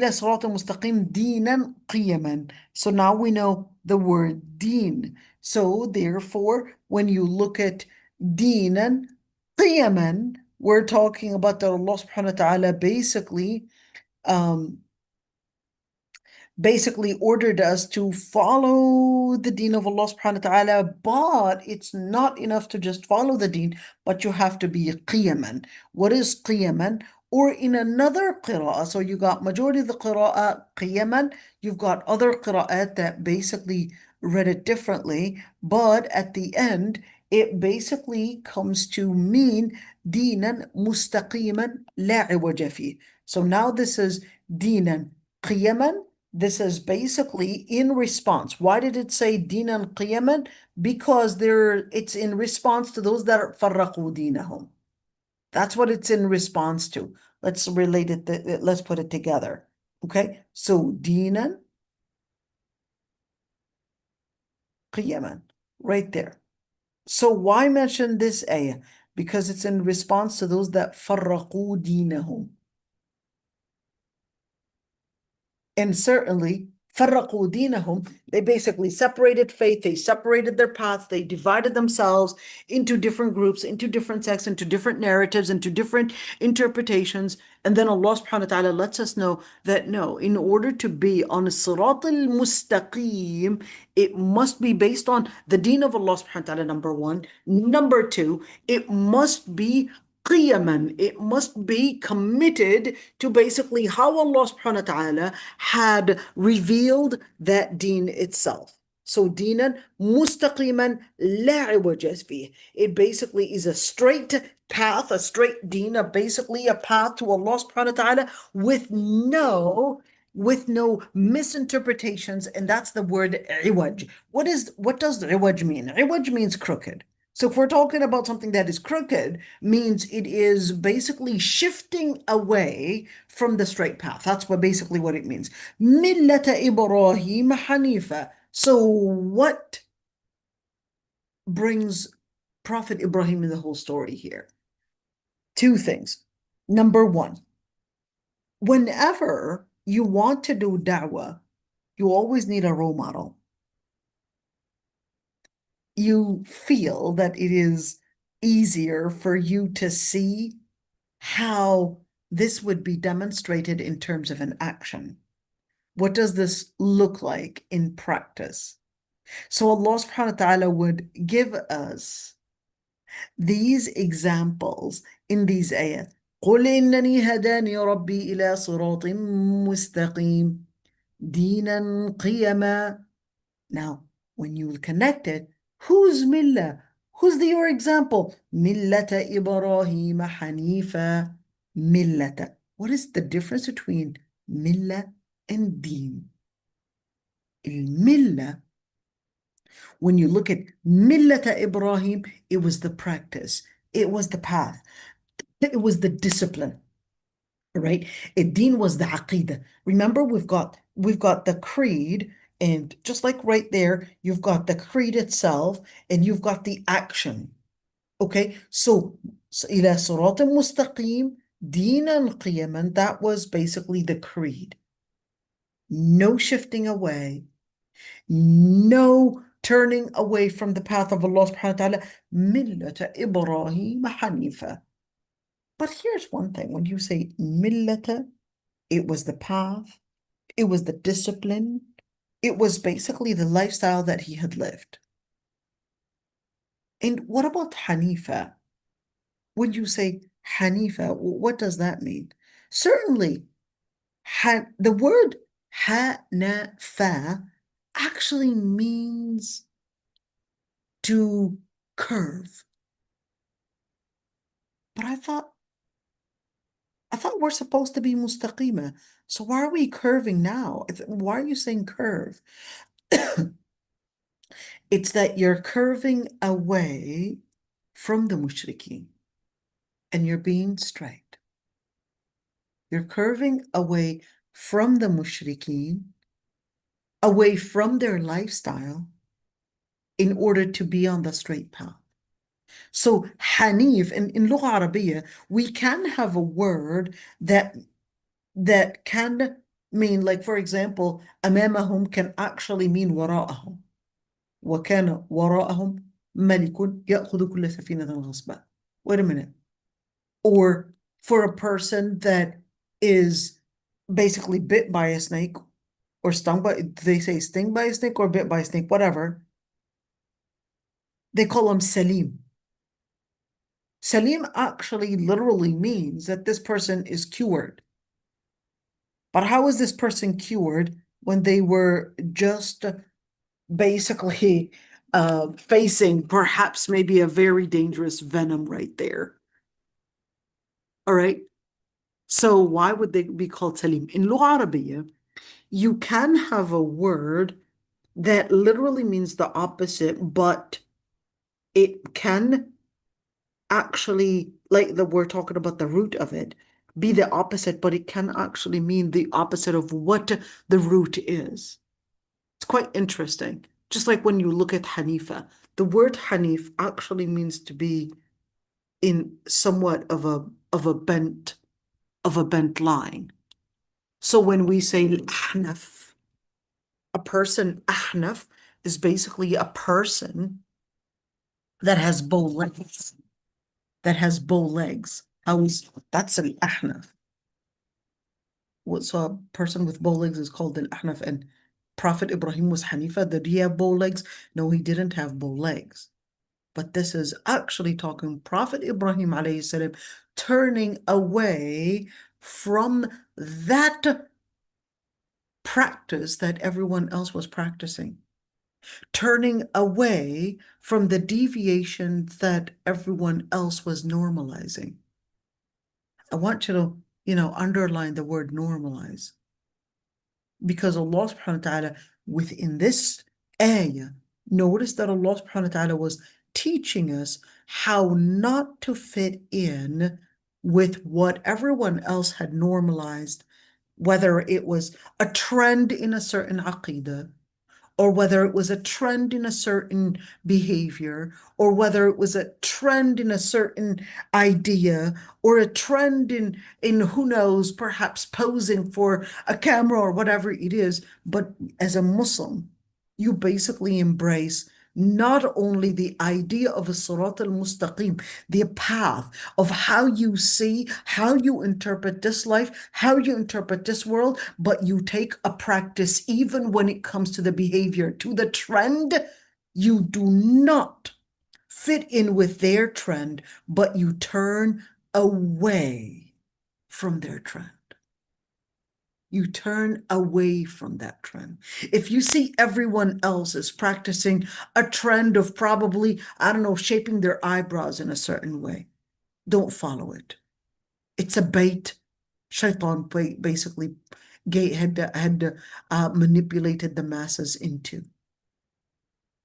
صراط مستقيم دينا قيما. So now we know the word deen. So therefore, when you look at دينا قيما, we're talking about that Allah subhanahu wa ta'ala basically ordered us to follow the deen of Allah subhanahu wa ta'ala, but it's not enough to just follow the deen, but you have to be qiyaman. What is qiyaman? Or in another qira'ah, so you got majority of the qira'ah qiyaman, you've got other qira'at that basically read it differently, but at the end, it basically comes to mean dinan mustaqiman la iwaja fi. So now this is dinan qiyaman. This is basically in response. Why did it say dinan qiyaman? Because it's in response to those that are farraqu dinahum. That's what it's in response to. Let's relate it, let's put it together. Okay, so dinan qiyaman, right there. So why mention this ayah? Because it's in response to those that farraqu dinahum. And certainly, فرقوا دينهم, they basically separated faith, they separated their paths, they divided themselves into different groups, into different sects, into different narratives, into different interpretations. And then Allah subhanahu wa ta'ala lets us know that no, in order to be on a sirat al-mustaqim, it must be based on the deen of Allah subhanahu wa ta'ala, number one. Number two, it must be qiyaman. It must be committed to basically how Allah subhanahu wa ta'ala had revealed that deen itself. So دينا مستقيما لا عوج فيه. It basically is a straight path, a straight deen, basically a path to Allah subhanahu wa ta'ala with no misinterpretations, and that's the word عوج. What does عوج mean? عوج means crooked. So if we're talking about something that is crooked, means it is basically shifting away from the straight path. That's basically what it means. ملة إبراهيم حنيفة. So what brings Prophet Ibrahim in the whole story here? Two things. Number one, whenever you want to do da'wah, you always need a role model. You feel that it is easier for you to see how this would be demonstrated in terms of an action. What does this look like in practice? So Allah subhanahu wa ta'ala would give us these examples in these ayahs. قل إنني هداني ربي إلى صراط مستقيم دينا قيما. Now, when you connect it, who's millah? Who's your example? ملة إبراهيم حنيفة. ملة. What is the difference between millah and deen? الملة, when you look at Millata Ibrahim, it was the practice, it was the path, it was the discipline, right? Ad-Din was the aqidah. Remember, we've got the creed, and just like right there, you've got the creed itself, and you've got the action. Okay, so إلى صراط مستقيم دينا قيما, that was basically the creed. No shifting away, no turning away from the path of Allah subhanahu wa ta'ala. Millata Ibrahim Hanifa. But here's one thing, when you say millata, it was the path, it was the discipline, it was basically the lifestyle that he had lived. And what about Hanifa? When you say Hanifa, what does that mean? Certainly, the word Hanafa actually means to curve. But I thought we're supposed to be mustaqima. So why are we curving now? Why are you saying curve? It's that you're curving away from the mushrikeen and you're being straight. You're curving away from the mushrikeen, away from their lifestyle, in order to be on the straight path. So Hanif, in Lugha Arabiya, we can have a word that can mean, like, for example, أمامهم can actually mean وراءهم. وكان وراءهم ملك يأخذ كل سفينة غصبا. Wait a minute. Or for a person that is basically bit by a snake or stung by, they say sting by a snake or bit by a snake, whatever. They call him Salim. Salim actually literally means that this person is cured. But how is this person cured when they were just basically facing perhaps maybe a very dangerous venom right there? All right. So why would they be called Salim? In Lugha Arabiya, you can have a word that literally means the opposite, but it can actually, like we're talking about the root of it, be the opposite, but it can actually mean the opposite of what the root is. It's quite interesting. Just like when you look at Hanifa, the word Hanif actually means to be in somewhat of a bent line. So when we say Ahnaf, a person, Ahnaf, is basically a person that has bow legs. That's an Ahnaf. So a person with bow legs is called an Ahnaf. And Prophet Ibrahim was Hanifa. Did he have bow legs? No, he didn't have bow legs. But this is actually talking Prophet Ibrahim alayhi salam turning away from that practice that everyone else was practicing. turning away from the deviation that everyone else was normalizing. I want you to, underline the word normalize. Because Allah subhanahu wa ta'ala, within this ayah, notice that Allah subhanahu wa ta'ala was teaching us how not to fit in with what everyone else had normalized, whether it was a trend in a certain aqidah, or whether it was a trend in a certain behavior, or whether it was a trend in a certain idea, or a trend in who knows, perhaps posing for a camera or whatever it is. But as a Muslim, you basically embrace not only the idea of a Surat al-Mustaqim, the path of how you see, how you interpret this life, how you interpret this world, but you take a practice even when it comes to the behavior, to the trend. You do not fit in with their trend, but you turn away from their trend. You turn away from that trend. If you see everyone else is practicing a trend of probably, I don't know, shaping their eyebrows in a certain way, don't follow it. It's a bait. Shaitan basically had manipulated the masses into.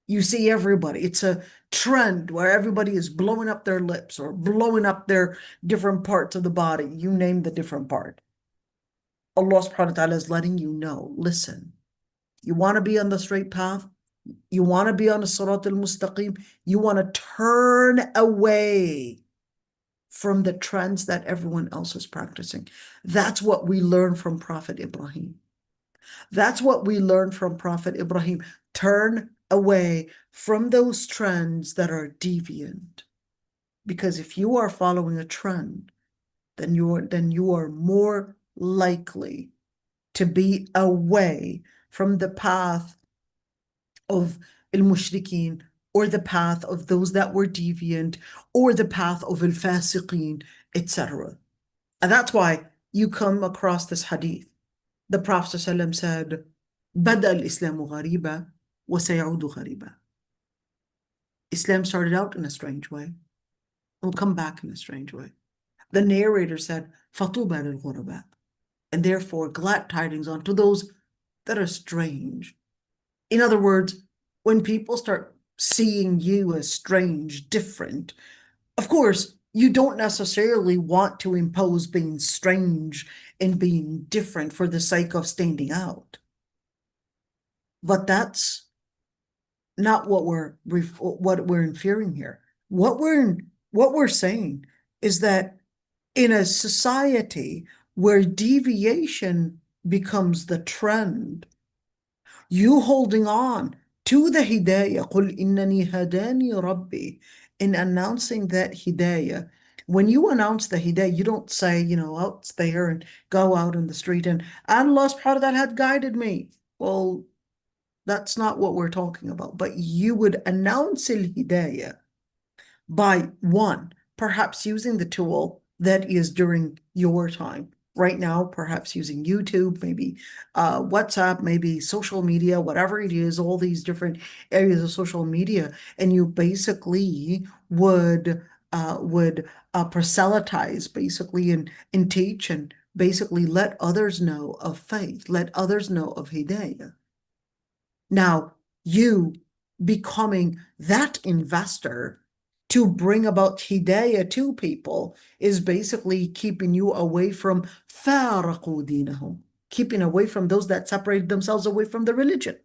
You see everybody. It's a trend where everybody is blowing up their lips or blowing up their different parts of the body. You name the different part. Allah subhanahu wa ta'ala is letting you know, listen, you want to be on the straight path? You want to be on the Surat al-Mustaqim? You want to turn away from the trends that everyone else is practicing. That's what we learn from Prophet Ibrahim. That's what we learn from Prophet Ibrahim. Turn away from those trends that are deviant. Because if you are following a trend, then you are more likely to be away from the path of al-mushrikeen, or the path of those that were deviant, or the path of al-fasiqeen, etc. And that's why you come across this hadith. The Prophet ﷺ said, "Bada al-Islamu ghariba wa sayaudu ghariba." Islam started out in a strange way. It will come back in a strange way. The narrator said, "Fatuba lil-ghuraba," and therefore glad tidings unto those that are strange. In other words, when people start seeing you as strange, different, of course, you don't necessarily want to impose being strange and being different for the sake of standing out. But that's not what we're inferring here. What we're saying is that in a society where deviation becomes the trend, you holding on to the hidayah, قُلْ إِنَّنِي هَدَانِي رَبِّي, in announcing that hidayah. When you announce the hidayah, you don't say, out there and go out in the street and Allah subhanahu wa ta'ala had guided me. Well, that's not what we're talking about. But you would announce al-hidayah by, one, perhaps using the tool that is during your time. Right now, perhaps using YouTube, maybe WhatsApp, maybe social media, whatever it is, all these different areas of social media, and you basically would proselytize, basically, and teach, and basically let others know of faith, let others know of hidayah. Now, you becoming that investor to bring about hidayah to people is basically keeping you away from فَارَقُوا دِينَهُمْ, keeping away from those that separated themselves away from the religion.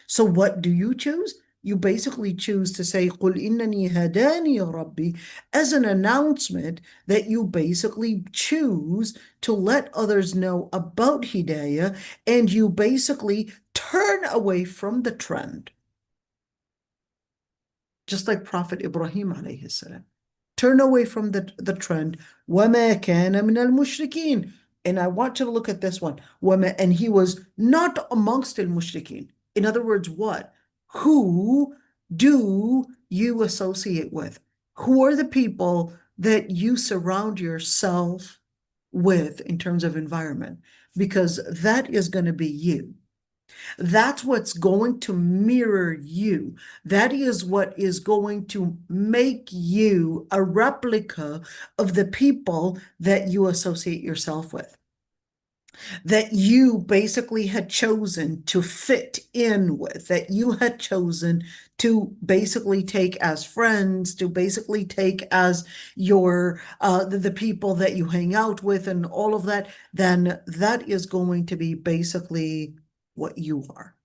So what do you choose? You basically choose to say قُلْ إِنَّنِي هَدَانِي رَبِّي as an announcement that you basically choose to let others know about hidayah, and you basically turn away from the trend. Just like Prophet Ibrahim alayhi salam. Turn away from the trend. وَمَا كَانَ مِنَ الْمُشْرِكِينَ. And I want you to look at this one. And he was not amongst al-mushrikeen. In other words, what? Who do you associate with? Who are the people that you surround yourself with in terms of environment? Because that is going to be you. That's what's going to mirror you. That is what is going to make you a replica of the people that you associate yourself with, that you basically had chosen to fit in with, that you had chosen to basically take as friends, to basically take as your the people that you hang out with and all of that, then that is going to be basically what you are.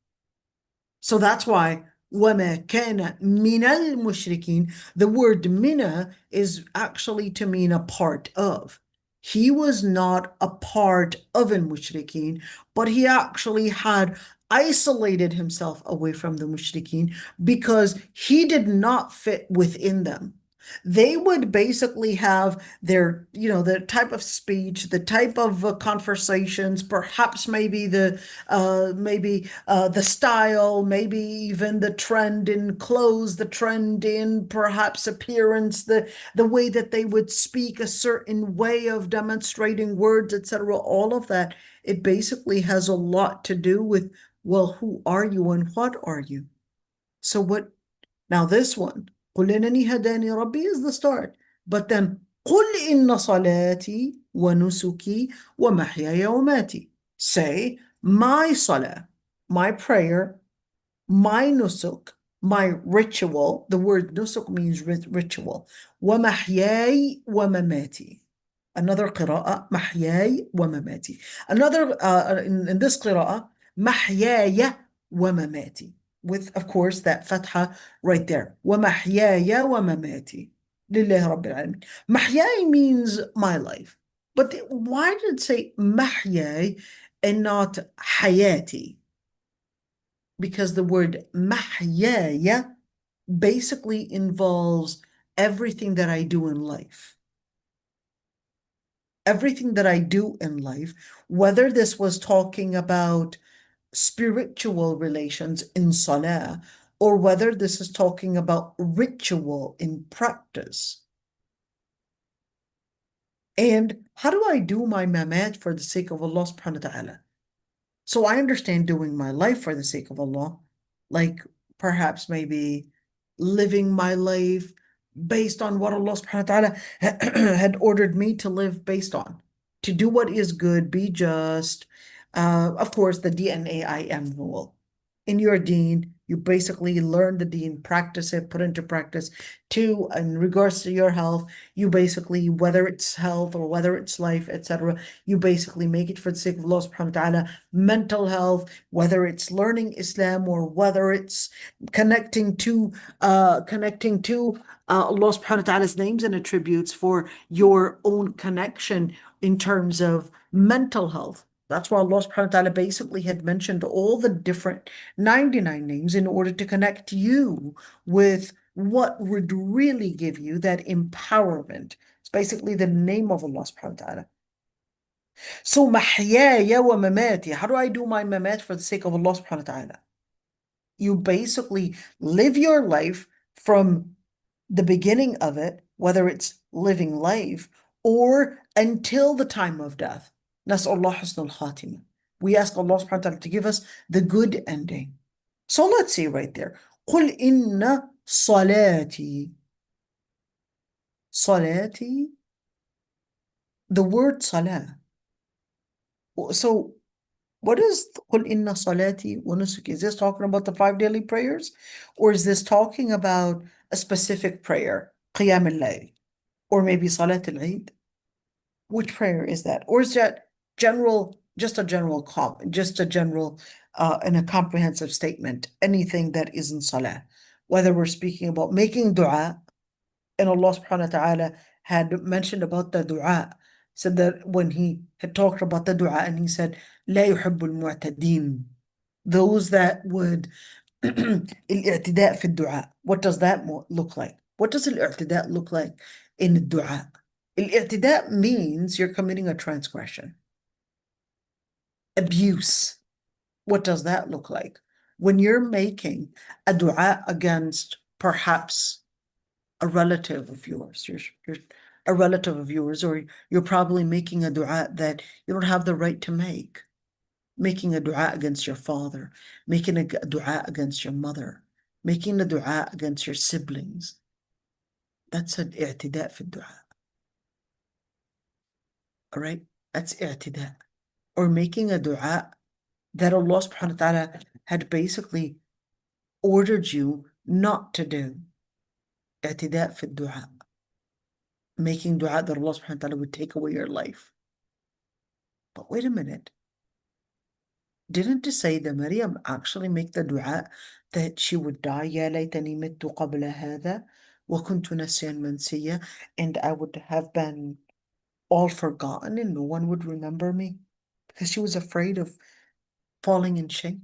So that's why وَمَا كَانَ مِنَ الْمُشْرِكِينَ, the word mina is actually to mean a part of. He was not a part of al-mushrikeen, but he actually had isolated himself away from the mushrikeen because he did not fit within them. They would basically have their, the type of speech, the type of conversations, perhaps maybe the style, maybe even the trend in clothes, the trend in perhaps appearance, the way that they would speak, a certain way of demonstrating words, etc. All of that, it basically has a lot to do with, well, who are you and what are you? So what now this one, قُلْ إِنَّنِي هَدَانِي رَبِّي is the start. But then قُلْ إِنَّ صَلَاتِي وَنُسُكِي وَمَحْيَايَ وَمَمَاتِي. Say, my salah, my prayer, my nusuk, my ritual. The word nusuk means ritual. وَمَحْيَاي وَمَمَاتِي. Another قراءة محياي ومماتي. Another in this قراءة محياي ومماتي, with of course that fatha right there. ومحياي ومماتي لله رب العالمين. محياي means my life. But why did it say محياي and not حياتي? Because the word محياي basically involves everything that I do in life. Everything that I do in life, whether this was talking about spiritual relations in salah, or whether this is talking about ritual in practice. And how do I do my mamat for the sake of Allah subhanahu wa ta'ala? So I understand doing my life for the sake of Allah, like perhaps maybe living my life based on what Allah subhanahu wa ta'ala had ordered me to live based on, to do what is good, be just. Of course, the DNAIM rule. In your deen, you basically learn the deen, practice it, put into practice. Two, in regards to your health, you basically, whether it's health or whether it's life, etc., you basically make it for the sake of Allah subhanahu wa ta'ala. Mental health, whether it's learning Islam or whether it's connecting to Allah subhanahu wa ta'ala's names and attributes for your own connection in terms of mental health. That's why Allah subhanahu wa ta'ala basically had mentioned all the different 99 names in order to connect you with what would really give you that empowerment. It's basically the name of Allah subhanahu wa ta'ala. So محياي ومماتي, how do I do my mamat for the sake of Allah subhanahu wa ta'ala? You basically live your life from the beginning of it, whether it's living life or until the time of death. نسأل الله حسن الخاتمة. We ask Allah subhanahu wa ta'ala to give us the good ending. So let's see right there. قُلْ إِنَّ صَلَاتِي. صَلَاتِي, the word salah. So what is قُلْ إِنَّ صَلَاتِي وَنُسُكِي? Is this talking about the 5 daily prayers? Or is this talking about a specific prayer? قِيَامِ اللَّيْلِ. Or maybe Salat al-Eid? Which prayer is that? Or is that just a general and a comprehensive statement, anything that is in salah, whether we're speaking about making dua, and Allah subhanahu wa ta'ala had mentioned about the dua, said that when he had talked about the dua, and he said, لا يحب المعتدين, those that would الاعتداء في الدعاء. What does that look like? What does الاعتداء look like in the dua? الاعتداء means you're committing a transgression. Abuse. What does that look like? When you're making a dua against perhaps a relative of yours, you're a relative of yours, or you're probably making a dua that you don't have the right to make. making a dua against your father, making a dua against your mother, making a dua against your siblings. That's an i'tidaa fi dua. All right? That's i'tidaa. Or making a dua that Allah subhanahu wa ta'ala had basically ordered you not to do. I'tidaa fi dua. Making dua that Allah subhanahu wa ta'ala would take away your life. But wait a minute. Didn't the Sayyidah Maryam actually make the dua that she would die? يا ليتني مت قبل هذا وكنت نسيا منسيا, and I would have been all forgotten and no one would remember me, because she was afraid of falling in shame.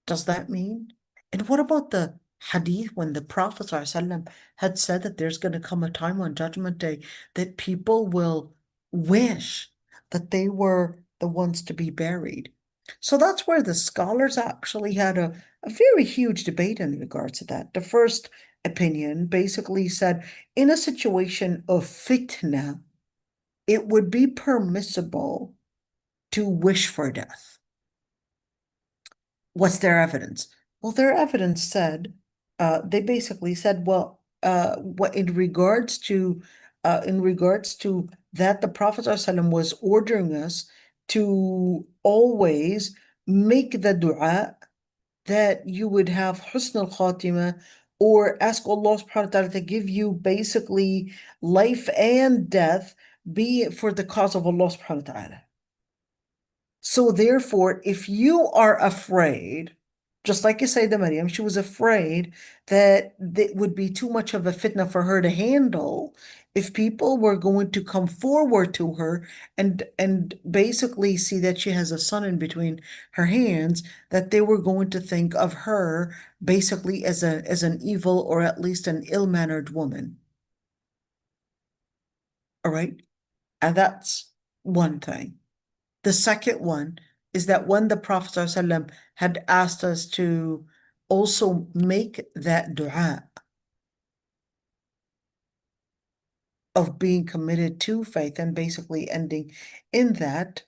Does that mean? And what about the hadith when the Prophet ﷺ had said that there's going to come a time on Judgment Day that people will wish that they were the ones to be buried? So that's where the scholars actually had a very huge debate in regards to that. The first opinion basically said in a situation of fitna, it would be permissible to wish for death. What's their evidence? Well, their evidence said, they basically said, well, what in regards to that, the Prophet ﷺ was ordering us to always make the dua that you would have husn al-khatima, or ask Allah subhanahu wa ta'ala to give you basically life and death, be it for the cause of Allah subhanahu wa ta'ala. So therefore, if you are afraid, just like you say, the Maryam, she was afraid that it would be too much of a fitna for her to handle if people were going to come forward to her and basically see that she has a son in between her hands, that they were going to think of her basically as an evil, or at least an ill-mannered woman. All right? And that's one thing. The second one is that when the Prophet ﷺ had asked us to also make that dua of being committed to faith and basically ending in that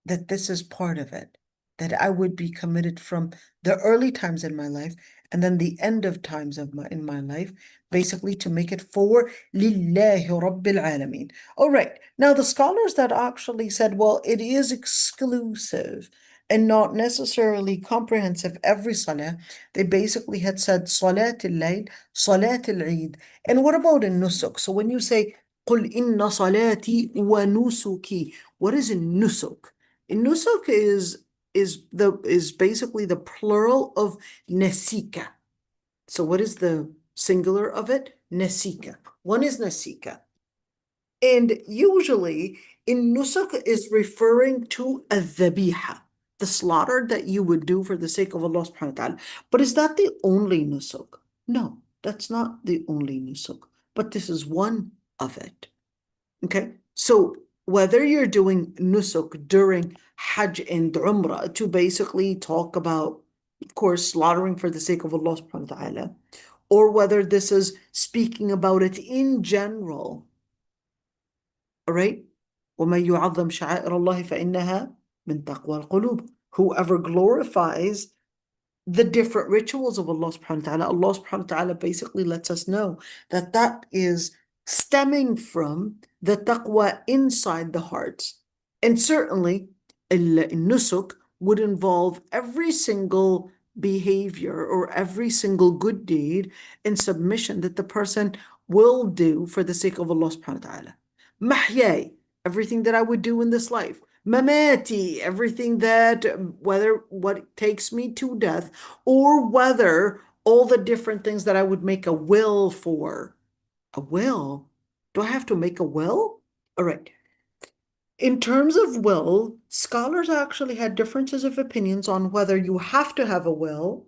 this is part of it, that I would be committed from the early times in my life and then the end of times in my life, basically to make it for Lillahi Rabbil Alameen. All right, now the scholars that actually said, well, it is exclusive and not necessarily comprehensive every salah, they basically had said Salat al-Layl, Salat al-Eid. And what about in nusuk? So when you say قُلْ إِنَّ صَلَاتِي وَنُسُكِي, what is in nusuk? In nusuk is basically the plural of nasika. So what is the singular of it? Nasika. One is nasika. And usually in nusuk is referring to a dhabiha, the slaughter that you would do for the sake of Allah subhanahu wa ta'ala. But is that the only nusuk? No, that's not the only nusuk, but this is one of it. Okay, so whether you're doing nusuk during Hajj and Umrah to basically talk about, of course, slaughtering for the sake of Allah subhanahu wa ta'ala, or whether this is speaking about it in general, all right? وَمَن يُعَظَّمْ شَعَائِرَ اللَّهِ فَإِنَّهَا مِن تَقْوَى الْقُلُوبِ. Whoever glorifies the different rituals of Allah subhanahu wa ta'ala, Allah subhanahu wa ta'ala basically lets us know that that is stemming from the taqwa inside the hearts. And certainly, nusuk would involve every single behavior or every single good deed and submission that the person will do for the sake of Allah subhanahu wa ta'ala. Mahyay, everything that I would do in this life. Mamati, everything that, whether what takes me to death, or whether all the different things that I would make a will for. A will? Do I have to make a will? All right. In terms of will, scholars actually had differences of opinions on whether you have to have a will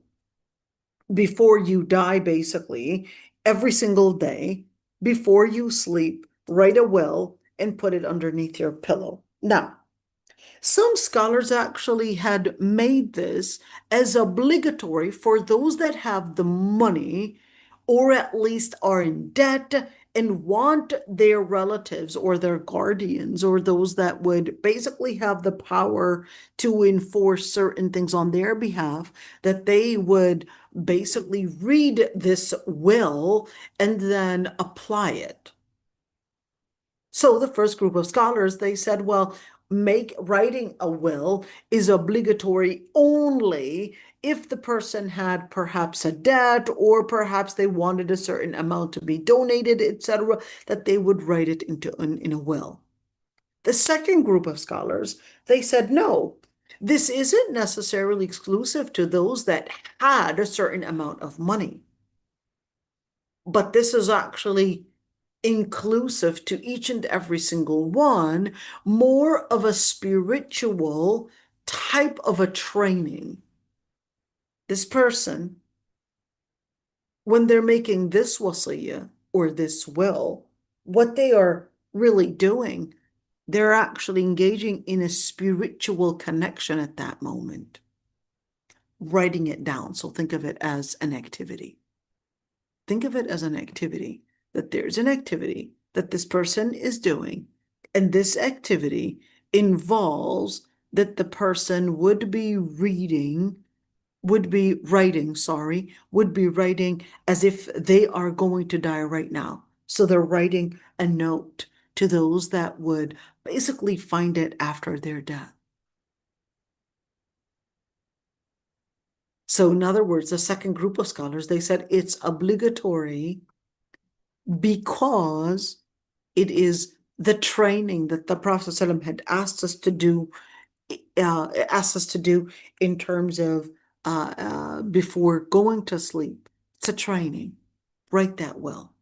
before you die, basically, every single day, before you sleep, write a will and put it underneath your pillow. Now, some scholars actually had made this as obligatory for those that have the money or at least are in debt and want their relatives or their guardians or those that would basically have the power to enforce certain things on their behalf, that they would basically read this will and then apply it. So the first group of scholars, they said, well, writing a will is obligatory only if the person had perhaps a debt or perhaps they wanted a certain amount to be donated, etc., that they would write it in a will. The second group of scholars, they said, no, this isn't necessarily exclusive to those that had a certain amount of money, but this is actually inclusive to each and every single one, more of a spiritual type of a training. This person, when they're making this wasiyah or this will, what they are really doing, they're actually engaging in a spiritual connection at that moment, writing it down. So think of it as an activity. Think of it as an activity, that there's an activity that this person is doing, and this activity involves that the person would be writing as if they are going to die right now. So they're writing a note to those that would basically find it after their death. So in other words, the second group of scholars, they said it's obligatory because it is the training that the Prophet ﷺ had asked us to do, in terms of before going to sleep. It's a training. Write that will.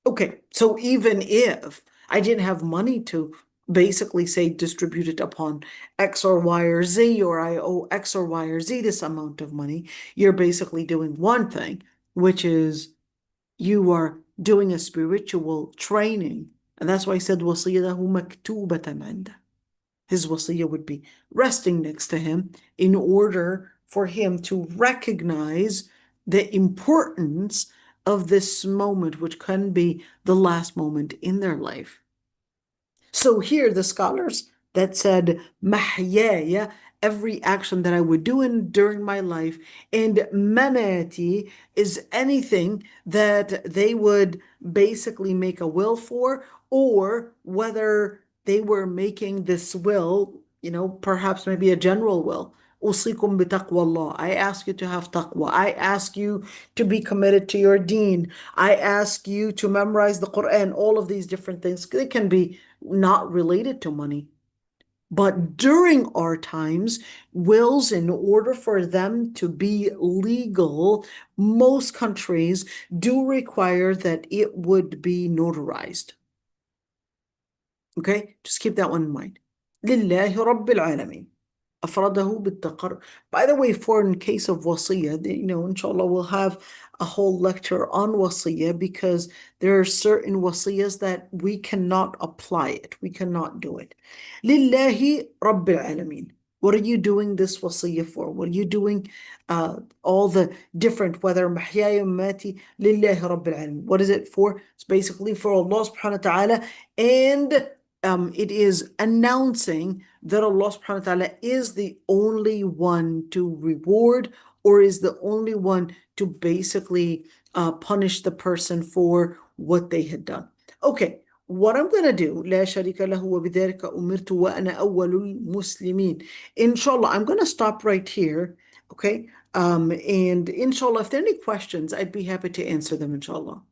Okay, so even if I didn't have money to basically say distribute it upon X or Y or Z, or I owe X or Y or Z this amount of money, you're basically doing one thing, which is you are doing a spiritual training. And that's why I said وَصِيَّتَهُ مَكْتُوبَةً عِنْدَهُ. His wasiyah would be resting next to him in order for him to recognize the importance of this moment, which can be the last moment in their life. So here the scholars that said mahyaya, every action that I would do during my life, and mamati is anything that they would basically make a will for, or whether they were making this will, perhaps maybe a general will. أوصيكم بتقوى الله. I ask you to have taqwa. I ask you to be committed to your deen. I ask you to memorize the Quran. All of these different things, they can be not related to money. But during our times, wills, in order for them to be legal, most countries do require that it would be notarized. Okay, just keep that one in mind. لله رب العالمين. أفرده بالتقرر. By the way, in case of wasiyah, inshallah, we'll have a whole lecture on wasiyah, because there are certain wasiyahs that we cannot apply it. We cannot do it. لله رب العالمين. What are you doing this wasiyah for? What are you doing all the different, whether محياي ومماتي لله رب العالمين. What is it for? It's basically for Allah subhanahu wa ta'ala, and it is announcing that Allah subhanahu wa ta'ala is the only one to reward, or is the only one to basically punish the person for what they had done. Okay, what I'm going to do, لا شريك له وبذلك أمرت وأنا أول المسلمين. Inshallah, I'm going to stop right here. Okay, and inshallah, if there are any questions, I'd be happy to answer them, inshallah.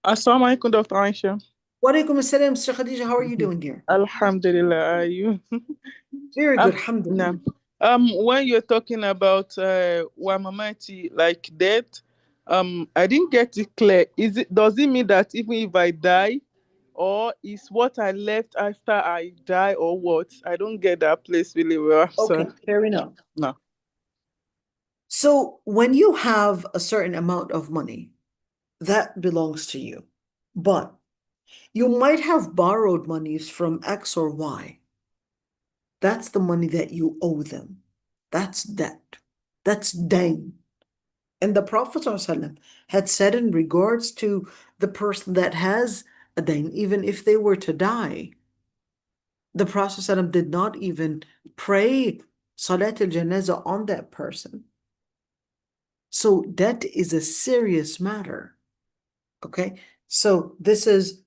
Assalamu alaikum, Dr. Aisha. Wa alaikum assalam, Sister Khadija. How are you doing, dear? Alhamdulillah, are you? Very good, alhamdulillah. When you're talking about Wamamati, like death, I didn't get it clear. Does it mean that even if I die, or is what I left after I die, or what? I don't get that place really well. Okay, So fair enough. no. So when you have a certain amount of money, that belongs to you. But you might have borrowed monies from X or Y. That's the money that you owe them. That's debt. That's dain. And the Prophet ﷺ had said in regards to the person that has a dain, even if they were to die, the Prophet ﷺ did not even pray Salat al-Janazah on that person. So debt is a serious matter. Okay? So this is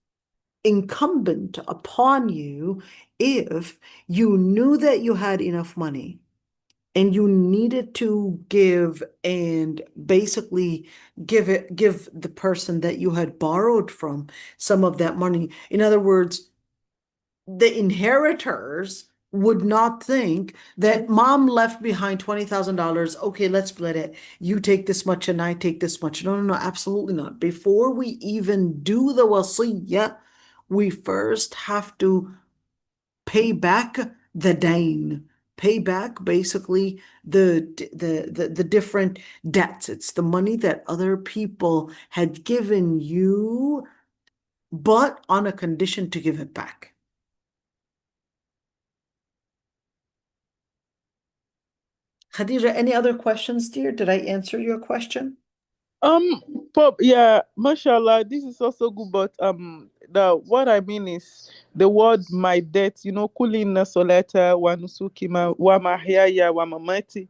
incumbent upon you if you knew that you had enough money and you needed to give and basically give the person that you had borrowed from some of that money. In other words, the inheritors would not think that mom left behind $20,000. Okay, let's split it. You take this much and I take this much. No, no, no, absolutely not. Before we even do the wasiyah, we first have to pay back the dain, pay back basically the different debts. It's the money that other people had given you, but on a condition to give it back. Khadija, any other questions, dear? Did I answer your question? Yeah, mashallah, this is also good, but the what I mean is the word my debt, kulina solata wa nusuki wa mahyaya wa mamati,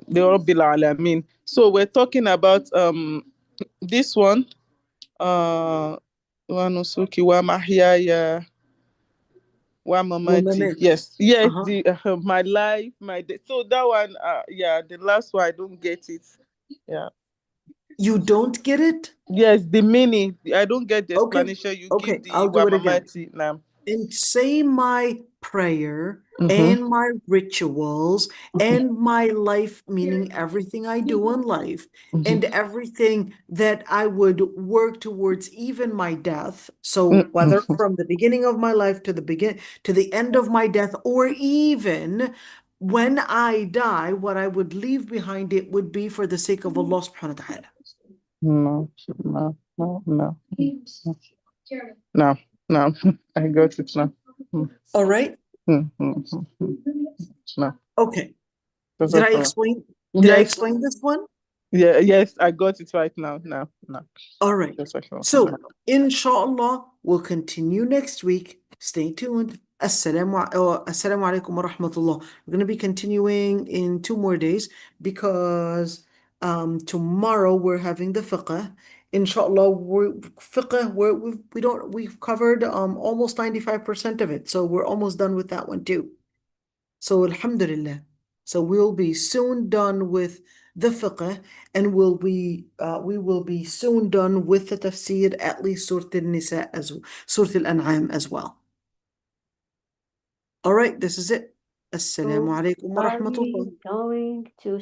they all bil alamin. So we're talking about this one, wa nusuki wa mahyaya wa mamati. Yes, yes, Uh-huh. the my life, my debt. So that one, yeah, the last one I don't get it. Yeah. You don't get it? Yes, the meaning. I don't get the Okay. explanation you give Okay, the I'll do it again. Wamamati now. And say my prayer Mm-hmm. and my rituals and my life, meaning everything I do in life and everything that I would work towards, even my death. So whether from the beginning of my life to the end of my death, or even when I die, what I would leave behind, it would be for the sake of Allah subhanahu wa ta'ala. No, no, no, no. No, no. I got it now. All right? No. Okay. That's Did I all. explain? Did I Yes. explain this one? Yeah, yes, I got it right now. No, no. All right. That's all. So, inshallah, we'll continue next week. Stay tuned. Assalamu alaikum wa rahmatullah. We're going to be continuing in 2 more days because tomorrow we're having the fiqh. Inshallah, we've covered almost 95% of it. So we're almost done with that one too. So alhamdulillah. So we'll be soon done with the fiqh, and we will be soon done with the tafsir, at least Surah Al-Nisa Surah Al-An'am as well. All right, this is it. Assalamu alaikum wa Are rahmatullah. we going to